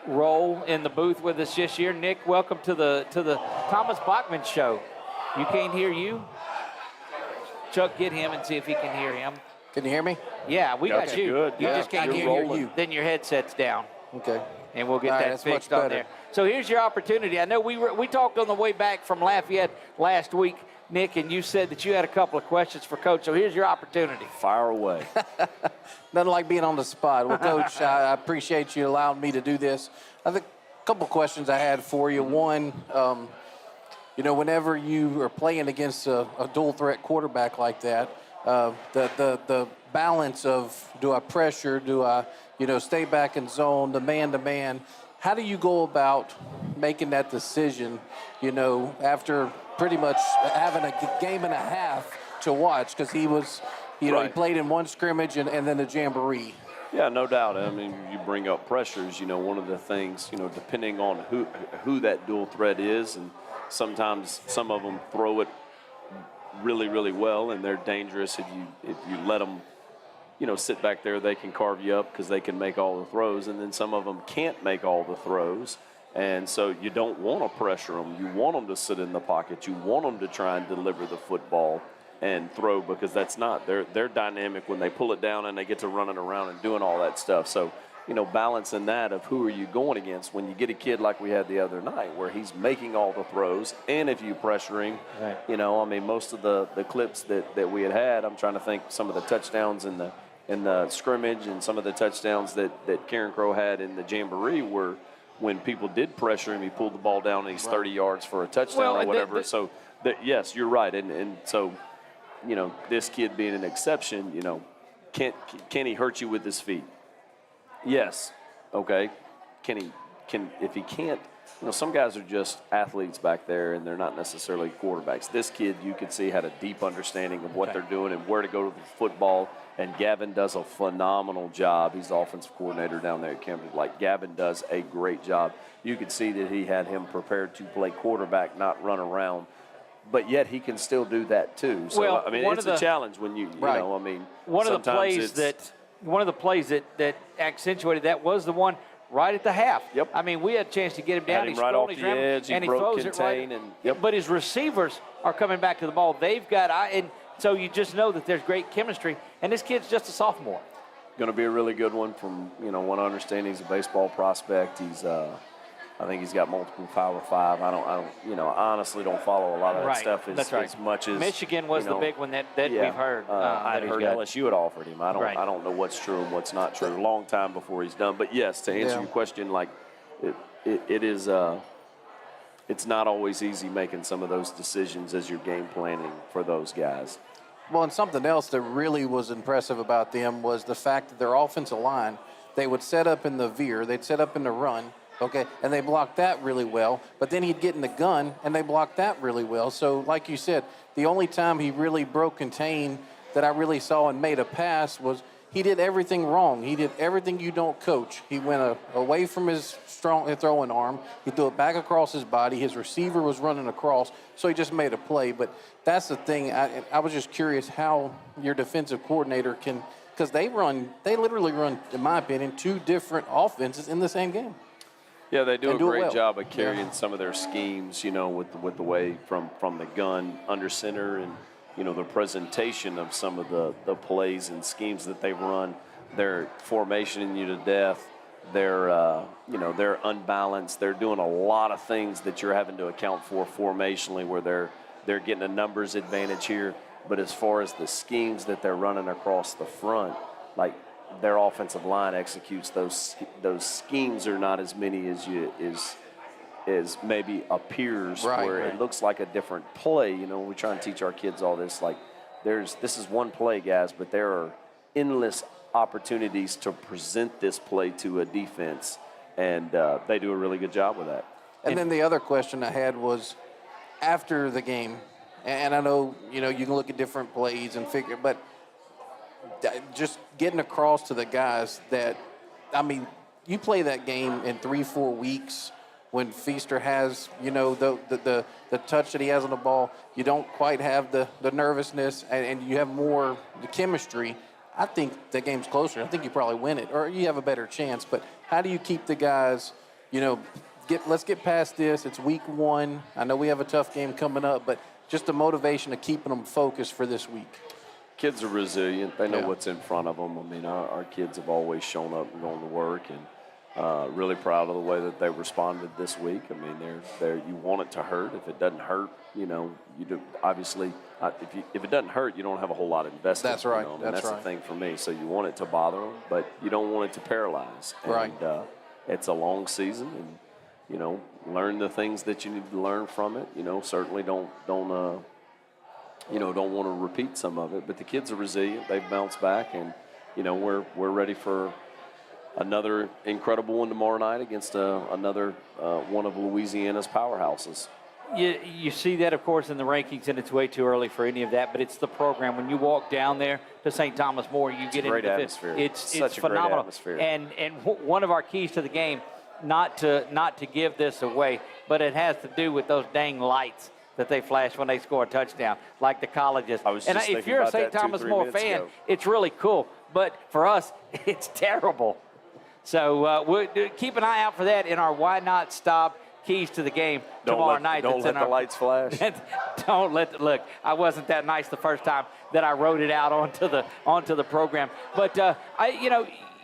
S2: role in the booth with us this year. Nick, welcome to the Thomas Bachman Show. You can't hear you? Chuck, get him and see if he can hear him.
S12: Can you hear me?
S2: Yeah, we got you.
S1: Good.
S2: You just can't hear you. Then your headset's down.
S12: Okay.
S2: And we'll get that fixed on there. So here's your opportunity. I know we talked on the way back from Lafayette last week, Nick, and you said that you had a couple of questions for Coach. So here's your opportunity.
S1: Fire away.
S12: Nothing like being on the spot. Well, Coach, I appreciate you allowing me to do this. I think a couple questions I had for you. One, whenever you are playing against a dual threat quarterback like that, the balance of do I pressure, do I stay back in zone, the man-to-man, how do you go about making that decision, after pretty much having a game and a half to watch because he was, he played in one scrimmage and then the jamboree.
S1: Yeah, no doubt. I mean, you bring up pressures, one of the things, depending on who that dual threat is, and sometimes some of them throw it really, really well, and they're dangerous if you let them, sit back there. They can carve you up because they can make all the throws, and then some of them can't make all the throws, and so you don't want to pressure them. You want them to sit in the pocket. You want them to try and deliver the football and throw because that's not they're dynamic when they pull it down and they get to running around and doing all that stuff. So balancing that of who are you going against when you get a kid like we had the other night where he's making all the throws, and if you pressure him, right. Most of the clips that we had, I'm trying to think some of the touchdowns in the scrimmage and some of the touchdowns that Karen Crow had in the jamboree were when people did pressure him, he pulled the ball down and he's 30 yards for a touchdown or whatever. So yes, you're right. And so, this kid being an exception, can he hurt you with his feet? Yes. Okay. If he can't some guys are just athletes back there, and they're not necessarily quarterbacks. This kid, you could see, had a deep understanding of what they're doing and where to go to the football. And Gavin does a phenomenal job. He's the offensive coordinator down there at Campbell. Gavin does a great job. You could see that he had him prepared to play quarterback, not run around. But yet he can still do that too. So it's a challenge when you know.
S2: One of the plays that accentuated that was the one right at the half.
S1: Yep.
S2: We had a chance to get him down.
S1: He's right off the edge. He broke contain,
S2: But his receivers are coming back to the ball. They've got and so you just know that there's great chemistry. And this kid's just a sophomore.
S1: Going to be a really good one. From what I understand, he's a baseball prospect. He's I think he's got multiple Power 5. I don't honestly don't follow a lot of that stuff as much as
S2: Michigan was the big one that we've heard.
S1: I'd heard LSU had offered him. I don't know what's true and what's not true. A long time before he's done. But yes, to answer your question, it is. It's not always easy making some of those decisions as you're game planning for those guys.
S12: Well, and something else that really was impressive about them was the fact that their offensive line, they would set up in the veer, they'd set up in the run. Okay, and they blocked that really well. But then he'd get in the gun, and they blocked that really well. So, like you said, the only time he really broke contain that I really saw and made a pass was he did everything wrong. He did everything you don't coach. He went away from his strong throwing arm. He threw it back across his body. His receiver was running across, so he just made a play. But that's the thing. I was just curious how your defensive coordinator can – because they literally run, in my opinion, two different offenses in the same game.
S1: Yeah, they do a great job of carrying some of their schemes, with the way from the gun under center and, the presentation of some of the plays and schemes that they run. They're formationing you to death. They're unbalanced. They're doing a lot of things that you're having to account for formationally where they're getting a numbers advantage here. But as far as the schemes that they're running across the front, their offensive line executes those schemes are not as many as maybe appears where it looks like a different play. We try and teach our kids all this. This is one play, guys, but there are endless opportunities to present this play to a defense, and they do a really good job with that.
S12: And then the other question I had was after the game, and I know you can look at different plays and figure, but just getting across to the guys that, you play that game in 3-4 weeks when Feaster has, the touch that he has on the ball. You don't quite have the nervousness, and you have more the chemistry. I think the game's closer. I think you probably win it, or you have a better chance. But how do you keep the guys, let's get past this. It's week 1. I know we have a tough game coming up, but just the motivation of keeping them focused for this week.
S1: Kids are resilient. They know what's in front of them. Our kids have always shown up and gone to work, and really proud of the way that they responded this week. You want it to hurt. If it doesn't hurt, you do. Obviously, if it doesn't hurt, you don't have a whole lot invested.
S12: That's right.
S1: That's the thing for me. So you want it to bother them, but you don't want it to paralyze.
S12: Right.
S1: And it's a long season, and learn the things that you need to learn from it. Certainly don't want to repeat some of it, but the kids are resilient. They've bounced back, and we're ready for another incredible one tomorrow night against another one of Louisiana's powerhouses.
S2: You see that, of course, in the rankings, and it's way too early for any of that, but it's the program. When you walk down there to St. Thomas More, you get into the
S1: atmosphere.
S2: It's
S1: such
S2: phenomenal.
S1: A great atmosphere.
S2: And one of our keys to the game, not to give this away, but it has to do with those dang lights that they flash when they score a touchdown, like the colleges.
S1: And
S2: if you're a St. Thomas More fan, it's really cool. But for us, it's terrible. So we'll keep an eye out for that in our Why Not Stop keys to the game tomorrow night.
S1: Don't let the lights flash.
S2: Look, I wasn't that nice the first time that I wrote it out onto the program. But,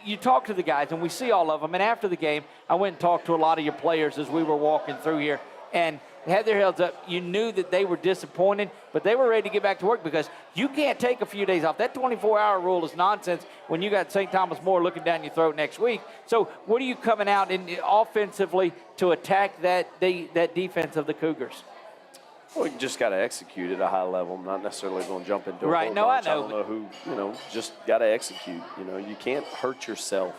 S2: you talk to the guys, and we see all of them. And after the game, I went and talked to a lot of your players as we were walking through here. And had their heads up. You knew that they were disappointed, but they were ready to get back to work because you can't take a few days off. That 24-hour rule is nonsense when you got St. Thomas More looking down your throat next week. So what are you coming out in offensively to attack that defense of the Cougars?
S1: Well, you just got to execute at a high level. I'm not necessarily going to jump into
S2: right.
S1: a
S2: No, I know.
S1: I don't know who, just got to execute. You can't hurt yourself,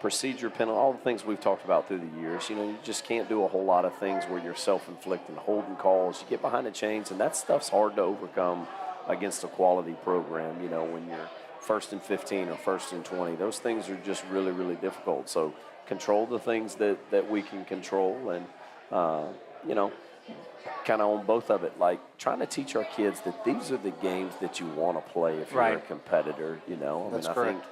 S1: procedure penalty, all the things we've talked about through the years. You just can't do a whole lot of things where you're self-inflicting, holding calls. You get behind the chains, and that stuff's hard to overcome against a quality program, when you're 1st and 15 or 1st and 20. Those things are just really, really difficult. So control the things that we can control, and, kind of on both of it, like trying to teach our kids that these are the games that you want to play if you're a competitor,
S12: That's
S1: I
S12: correct.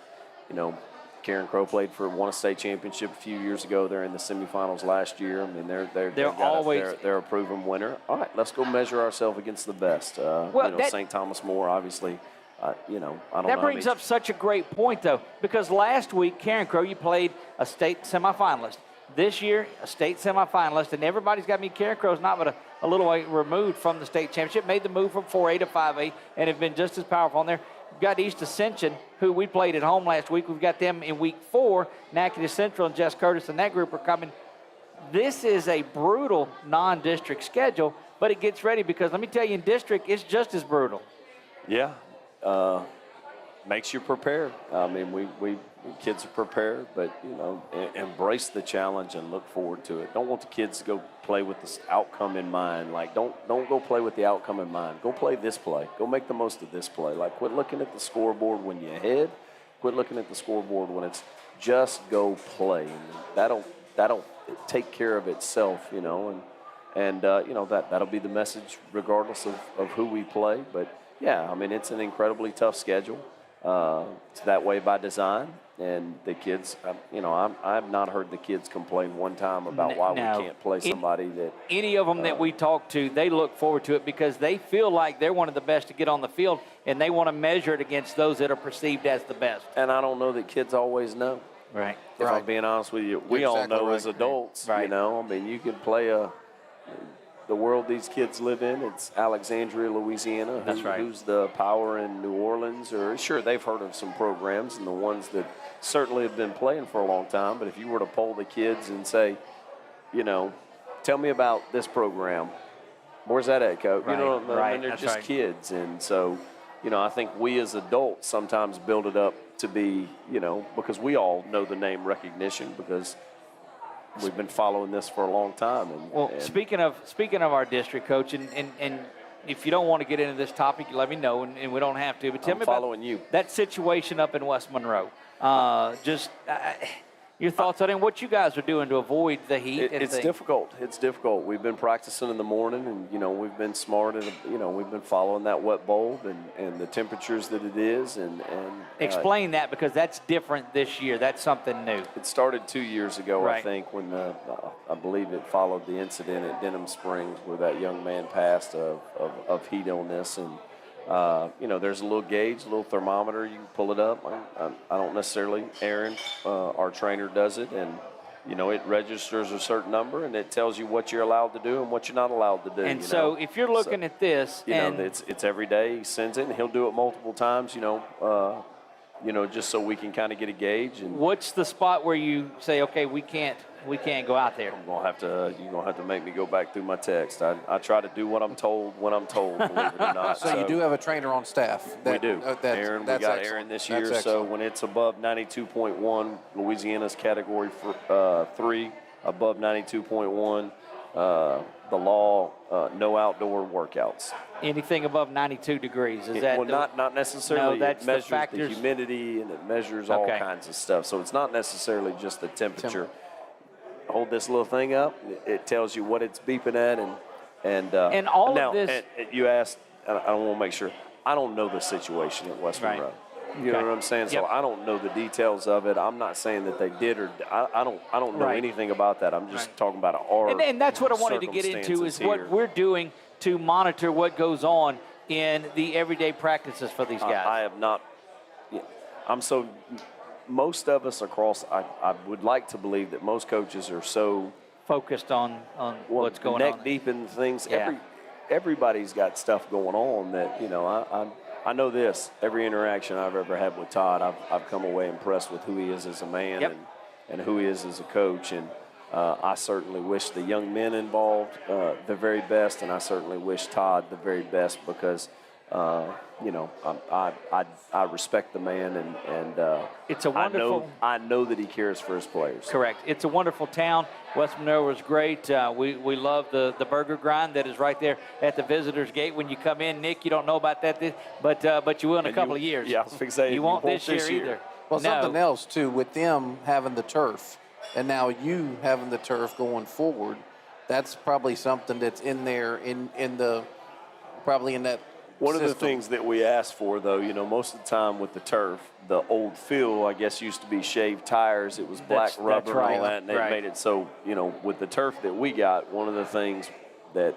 S1: think, Karen Crow won a state championship a few years ago. They're in the semifinals last year. I mean, they're a proven winner. All right, let's go measure ourselves against the best. St. Thomas More, obviously. I don't know.
S2: That brings up such a great point, though, because last week, Karen Crow, you played a state semifinalist. This year, a state semifinalist, and everybody's got me. Karen Crow's not but a little way removed from the state championship. Made the move from 4A to 5A, and have been just as powerful on there. We've got East Ascension, who we played at home last week. We've got them in week 4. Natchitoches Central and Jess Curtis and that group are coming. This is a brutal non-district schedule, but it gets ready because let me tell you, in district, it's just as brutal.
S1: Yeah. Makes you prepared. I mean, we kids are prepared, but, embrace the challenge and look forward to it. Don't want the kids to go play with this outcome in mind. Like, don't go play with the outcome in mind. Go play this play. Go make the most of this play. Like, quit looking at the scoreboard when you're ahead. Quit looking at the scoreboard when it's just go play. And that'll take care of itself, and that'll be the message regardless of who we play. But, yeah, I mean, it's an incredibly tough schedule. It's that way by design, and the kids, I've not heard the kids complain one time about why we can't play somebody that.
S2: Any of them that we talk to, they look forward to it because they feel like they're one of the best to get on the field, and they want to measure it against those that are perceived as the best.
S1: And I don't know that kids always know.
S2: Right.
S1: If I'm being honest with you, we all know as adults, I mean, you can play the world these kids live in. It's Alexandria, Louisiana. Who's the power in New Orleans? Or sure, they've heard of some programs and the ones that certainly have been playing for a long time. But if you were to poll the kids and say, tell me about this program, where's that at, Coach?
S2: Right.
S1: I mean, they're just kids. And so, I think we as adults sometimes build it up to be, because we all know the name recognition because we've been following this for a long time.
S2: Speaking of our district, Coach, and if you don't want to get into this topic, let me know, and we don't have to. But tell me about that situation up in West Monroe. Your thoughts on it, and what you guys are doing to avoid the heat.
S1: It's difficult. It's difficult. We've been practicing in the morning, and we've been smart, and we've been following that wet bulb and the temperatures that it is, and
S2: explain that because that's different this year. That's something new.
S1: It started 2 years ago, I think, when I believe it followed the incident at Denham Springs where that young man passed of heat illness, and there's a little gauge, a little thermometer. You can pull it up. I don't necessarily. Aaron, our trainer, does it, and it registers a certain number, and it tells you what you're allowed to do and what you're not allowed to do.
S2: And so, if you're looking at this,
S1: it's every day. He sends it, and he'll do it multiple times. Just so we can kind of get a gauge. And
S2: what's the spot where you say, okay, we can't go out there?
S1: You're gonna have to make me go back through my text. I try to do what I'm told when I'm told, believe it or not.
S12: So you do have a trainer on staff.
S1: We do. Aaron, we got excellent. Aaron this year. So when it's above 92.1, Louisiana's category 3, above 92.1, the law, no outdoor workouts.
S2: Anything above 92 degrees, is that?
S1: Well, not necessarily.
S2: No, that's
S1: it measures
S2: the factors.
S1: The humidity, and it measures all kinds of stuff. So it's not necessarily just the temperature. Hold this little thing up. It tells you what it's beeping at, and
S2: all
S1: now,
S2: of this.
S1: You asked. I want to make sure. I don't know the situation at West Monroe. You know what I'm saying? So I don't know the details of it. I'm not saying that they did or I don't know anything about that. I'm just talking about our
S2: and that's what I wanted to get into is what we're doing to monitor what goes on in the everyday practices for these guys.
S1: I have not. Most of us across, I would like to believe that most coaches are so
S2: focused on what's going on.
S1: Neck deep in things. Yeah. Everybody's got stuff going on that, I know this. Every interaction I've ever had with Todd, I've come away impressed with who he is as a man and who he is as a coach. And I certainly wish the young men involved the very best, and I certainly wish Todd the very best because you know, I respect the man, and
S2: it's a wonderful.
S1: I know that he cares for his players.
S2: Correct. It's a wonderful town. West Monroe is great. We love the burger grind that is right there at the visitors gate when you come in. Nick, you don't know about that, but you will in a couple of years.
S1: Yeah, I was fixated.
S2: You won't this year either.
S12: Well,
S2: No.
S12: something else too with them having the turf, and now you having the turf going forward. That's probably something that's in there in that.
S1: One of the
S12: system.
S1: things that we asked for, though, you know, most of the time with the turf, the old field, I guess, used to be shaved tires. It was black rubber and all that, and they made it so, you know, with the turf that we got, one of the things that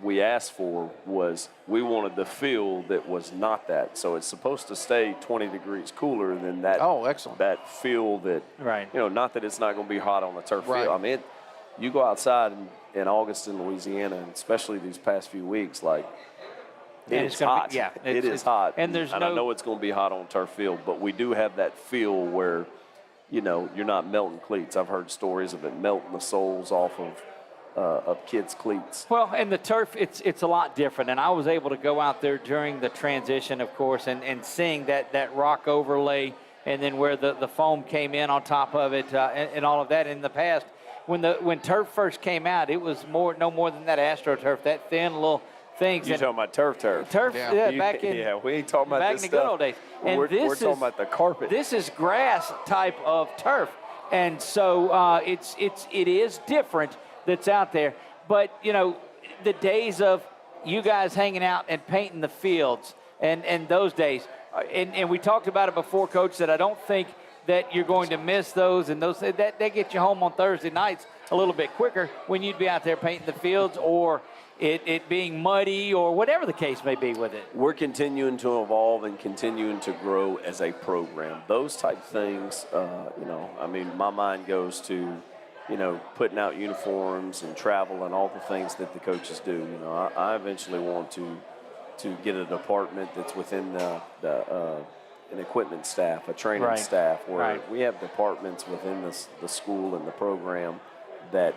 S1: we asked for was we wanted the field that was not that. So it's supposed to stay 20 degrees cooler than that.
S12: Oh, excellent.
S1: That field that, you know, not that it's not going to be hot on the turf field. I mean, you go outside in August in Louisiana, and especially these past few weeks, like, it's hot. It is hot.
S2: And
S1: I know it's going to be hot on turf field, but we do have that feel where, you know, you're not melting cleats. I've heard stories of it melting the soles off of kids' cleats.
S2: Well, and the turf, it's a lot different. And I was able to go out there during the transition, of course, and seeing that rock overlay, and then where the foam came in on top of it, and all of that. In the past, when turf first came out, it was no more than that AstroTurf, that thin little things.
S1: You're talking about turf.
S2: Turf, back in.
S1: Yeah, we ain't talking about
S2: back
S1: this
S2: in the good old days. And
S1: we're talking about the carpet.
S2: This is grass type of turf, and so it is different that's out there. But you know, the days of you guys hanging out and painting the fields, and those days, and we talked about it before, Coach, that I don't think that you're going to miss those, and those that they get you home on Thursday nights a little bit quicker when you'd be out there painting the fields, or it being muddy, or whatever the case may be with it.
S1: We're continuing to evolve and continuing to grow as a program. Those type things, you know, I mean, my mind goes to, you know, putting out uniforms and travel and all the things that the coaches do. You know, I eventually want to get a department that's within an equipment staff, a training staff, where we have departments within the school and the program that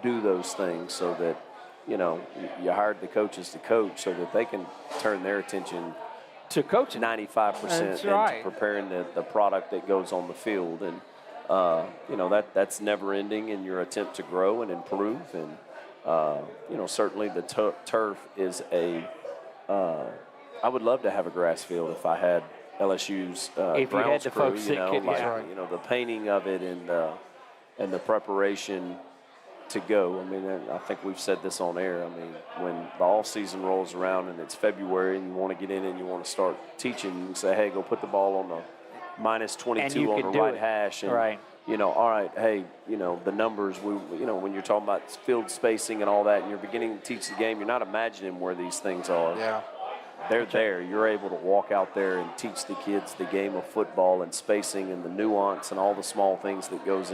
S1: do those things, so that, you know, you hired the coaches to coach so that they can turn their attention
S2: to coaching
S1: 95% into preparing the product that goes on the field. And, you know, that's never ending in your attempt to grow and improve. And, you know, certainly the turf is I would love to have a grass field if I had LSU's grounds crew, you know, the painting of it and the preparation to go. I mean, I think we've said this on air. I mean, when the off season rolls around and it's February and you want to get in and you want to start teaching, you can say, hey, go put the ball on the minus 22 on the right hash. And, you know, all right, hey, you know, the numbers, you know, when you're talking about field spacing and all that, and you're beginning to teach the game, you're not imagining where these things are.
S12: Yeah.
S1: They're there. You're able to walk out there and teach the kids the game of football and spacing and the nuance and all the small things that goes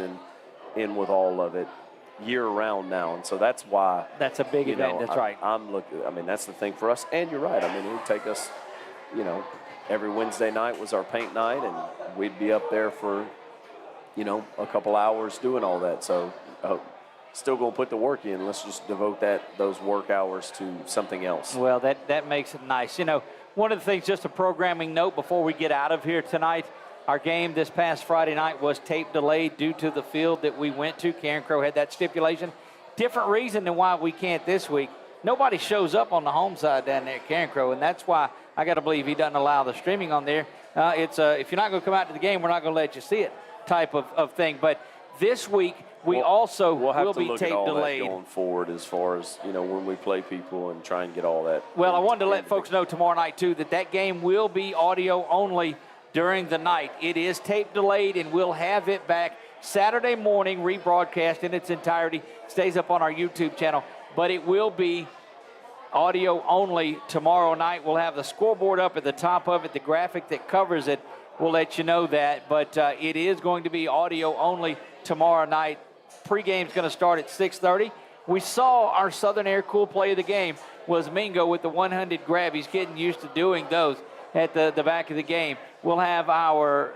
S1: in with all of it year round now. And so that's why
S2: that's a big event. That's right.
S1: I'm looking. I mean, that's the thing for us. And you're right. I mean, it would take us, you know, every Wednesday night was our paint night, and we'd be up there for, you know, a couple hours doing all that. So still going to put the work in. Let's just devote those work hours to something else.
S2: Well, that makes it nice. You know, one of the things, just a programming note before we get out of here tonight, our game this past Friday night was tape delayed due to the field that we went to. Karen Crow had that stipulation. Different reason than why we can't this week. Nobody shows up on the home side down there at Karen Crow, and that's why I got to believe he doesn't allow the streaming on there. It's if you're not going to come out to the game, we're not going to let you see it type of thing. But this week, we'll will be tape delayed
S1: going forward, as far as, you know, when we play people and try and get all that.
S2: Well, I wanted to let folks know tomorrow night too that game will be audio only during the night. It is tape delayed, and we'll have it back Saturday morning, rebroadcast in its entirety. Stays up on our YouTube channel, but it will be audio only tomorrow night. We'll have the scoreboard up at the top of it, the graphic that covers it. We'll let you know that, but it is going to be audio only tomorrow night. Pre-game's going to start at 6:30. We saw our Southern Air Cool play of the game was Mingo with the 100 grab. He's getting used to doing those at the back of the game. We'll have our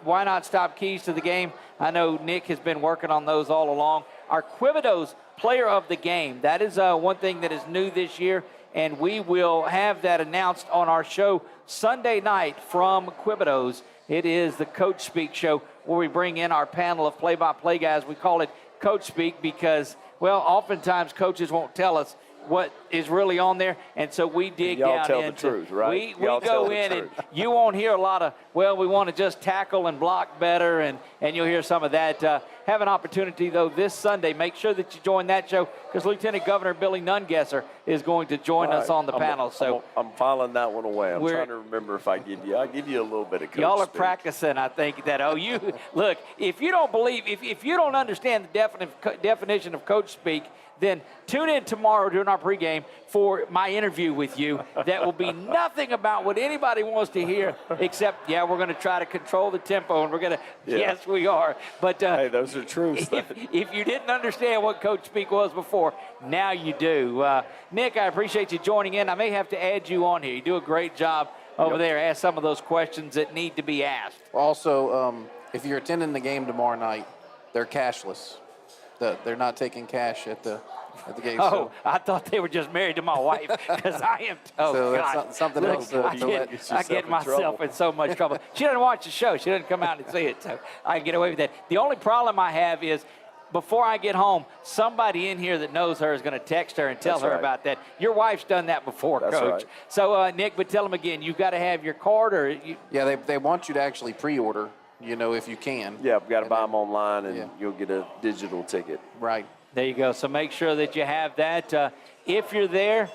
S2: Why Not Stop keys to the game. I know Nick has been working on those all along. Our Quividos player of the game. That is one thing that is new this year, and we will have that announced on our show Sunday night from Quibido's. It is the Coach Speak show where we bring in our panel of play-by-play guys. We call it Coach Speak because, well, oftentimes coaches won't tell us what is really on there, and so we dig
S1: y'all
S2: down
S1: tell
S2: into
S1: the truth, right?
S2: We
S1: Y'all tell
S2: go
S1: the
S2: in
S1: truth.
S2: and you won't hear a lot of, well, we want to just tackle and block better, and you'll hear some of that. Have an opportunity, though, this Sunday. Make sure that you join that show because Lieutenant Governor Billy Nungesser is going to join us on the panel. So
S1: I'm filing that one away. I'm trying to remember if I'll give you a little bit of Coach
S2: y'all are
S1: Speak.
S2: practicing, I think, that. Oh, you look. If you don't believe, if you don't understand the definition of Coach Speak, then tune in tomorrow during our pregame for my interview with you. That will be nothing about what anybody wants to hear, except, yeah, we're going to try to control the tempo, and we're going to, yes, we are. But
S1: hey, those are truths.
S2: If you didn't understand what Coach Speak was before, now you do. Nick, I appreciate you joining in. I may have to add you on here. You do a great job over there. Ask some of those questions that need to be asked.
S12: Also, if you're attending the game tomorrow night, they're cashless. They're not taking cash at the game.
S2: Oh,
S12: so.
S2: I thought they were just married to my wife because I am. Oh,
S12: so
S2: God.
S12: that's something
S2: Look,
S12: else.
S2: I get myself in so much trouble. She doesn't watch the show. She doesn't come out and see it, so I get away with that. The only problem I have is before I get home, somebody in here that knows her is going to text her and tell her about that. Your wife's done that before,
S1: That's
S2: Coach.
S1: right.
S2: So, Nick, but tell them again, you've got to have your card or you.
S12: Yeah, they want you to actually pre-order, if you can.
S1: Yeah, we've got to buy them online, and you'll get a digital ticket.
S12: Right.
S2: There you go. So make sure that you have that. If you're there,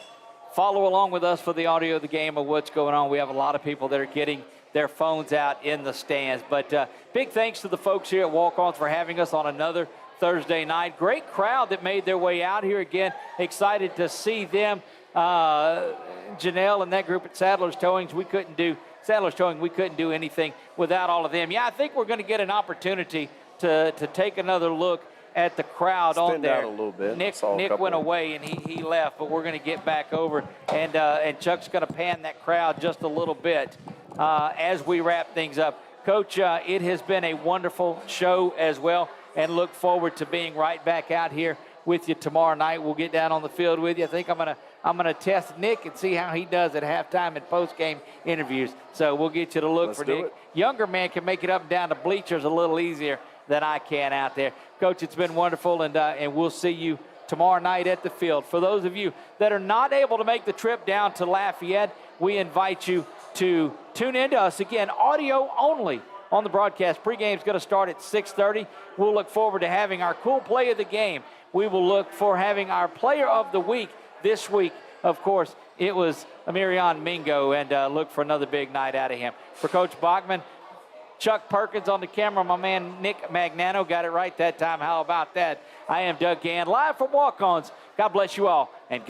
S2: follow along with us for the audio of the game of what's going on. We have a lot of people that are getting their phones out in the stands. But big thanks to the folks here at Walk-Ons for having us on another Thursday night. Great crowd that made their way out here again. Excited to see them. Janelle and that group at Sadler's Towing, we couldn't do anything without all of them. Yeah, I think we're going to get an opportunity to take another look at the crowd on there.
S1: Out a little bit.
S2: Nick went away and he left, but we're going to get back over and Chuck's going to pan that crowd just a little bit as we wrap things up. Coach, it has been a wonderful show as well, and look forward to being right back out here with you tomorrow night. We'll get down on the field with you. I think I'm gonna test Nick and see how he does at halftime and post-game interviews. So we'll get you to look for Nick. Younger man can make it up and down the bleachers a little easier than I can out there. Coach, it's been wonderful, and we'll see you tomorrow night at the field. For those of you that are not able to make the trip down to Lafayette, we invite you to tune in to us again, audio only on the broadcast. Pre-game is going to start at 6:30. We'll look forward to having our cool play of the game. We will look for having our player of the week this week. Of course, it was Amirion Mingo, and look for another big night out of him. For Coach Bachman, Chuck Perkins on the camera, my man Nick Magnano got it right that time. How about that? I am Doug Gann, live from Walk-Ons. God bless you all, and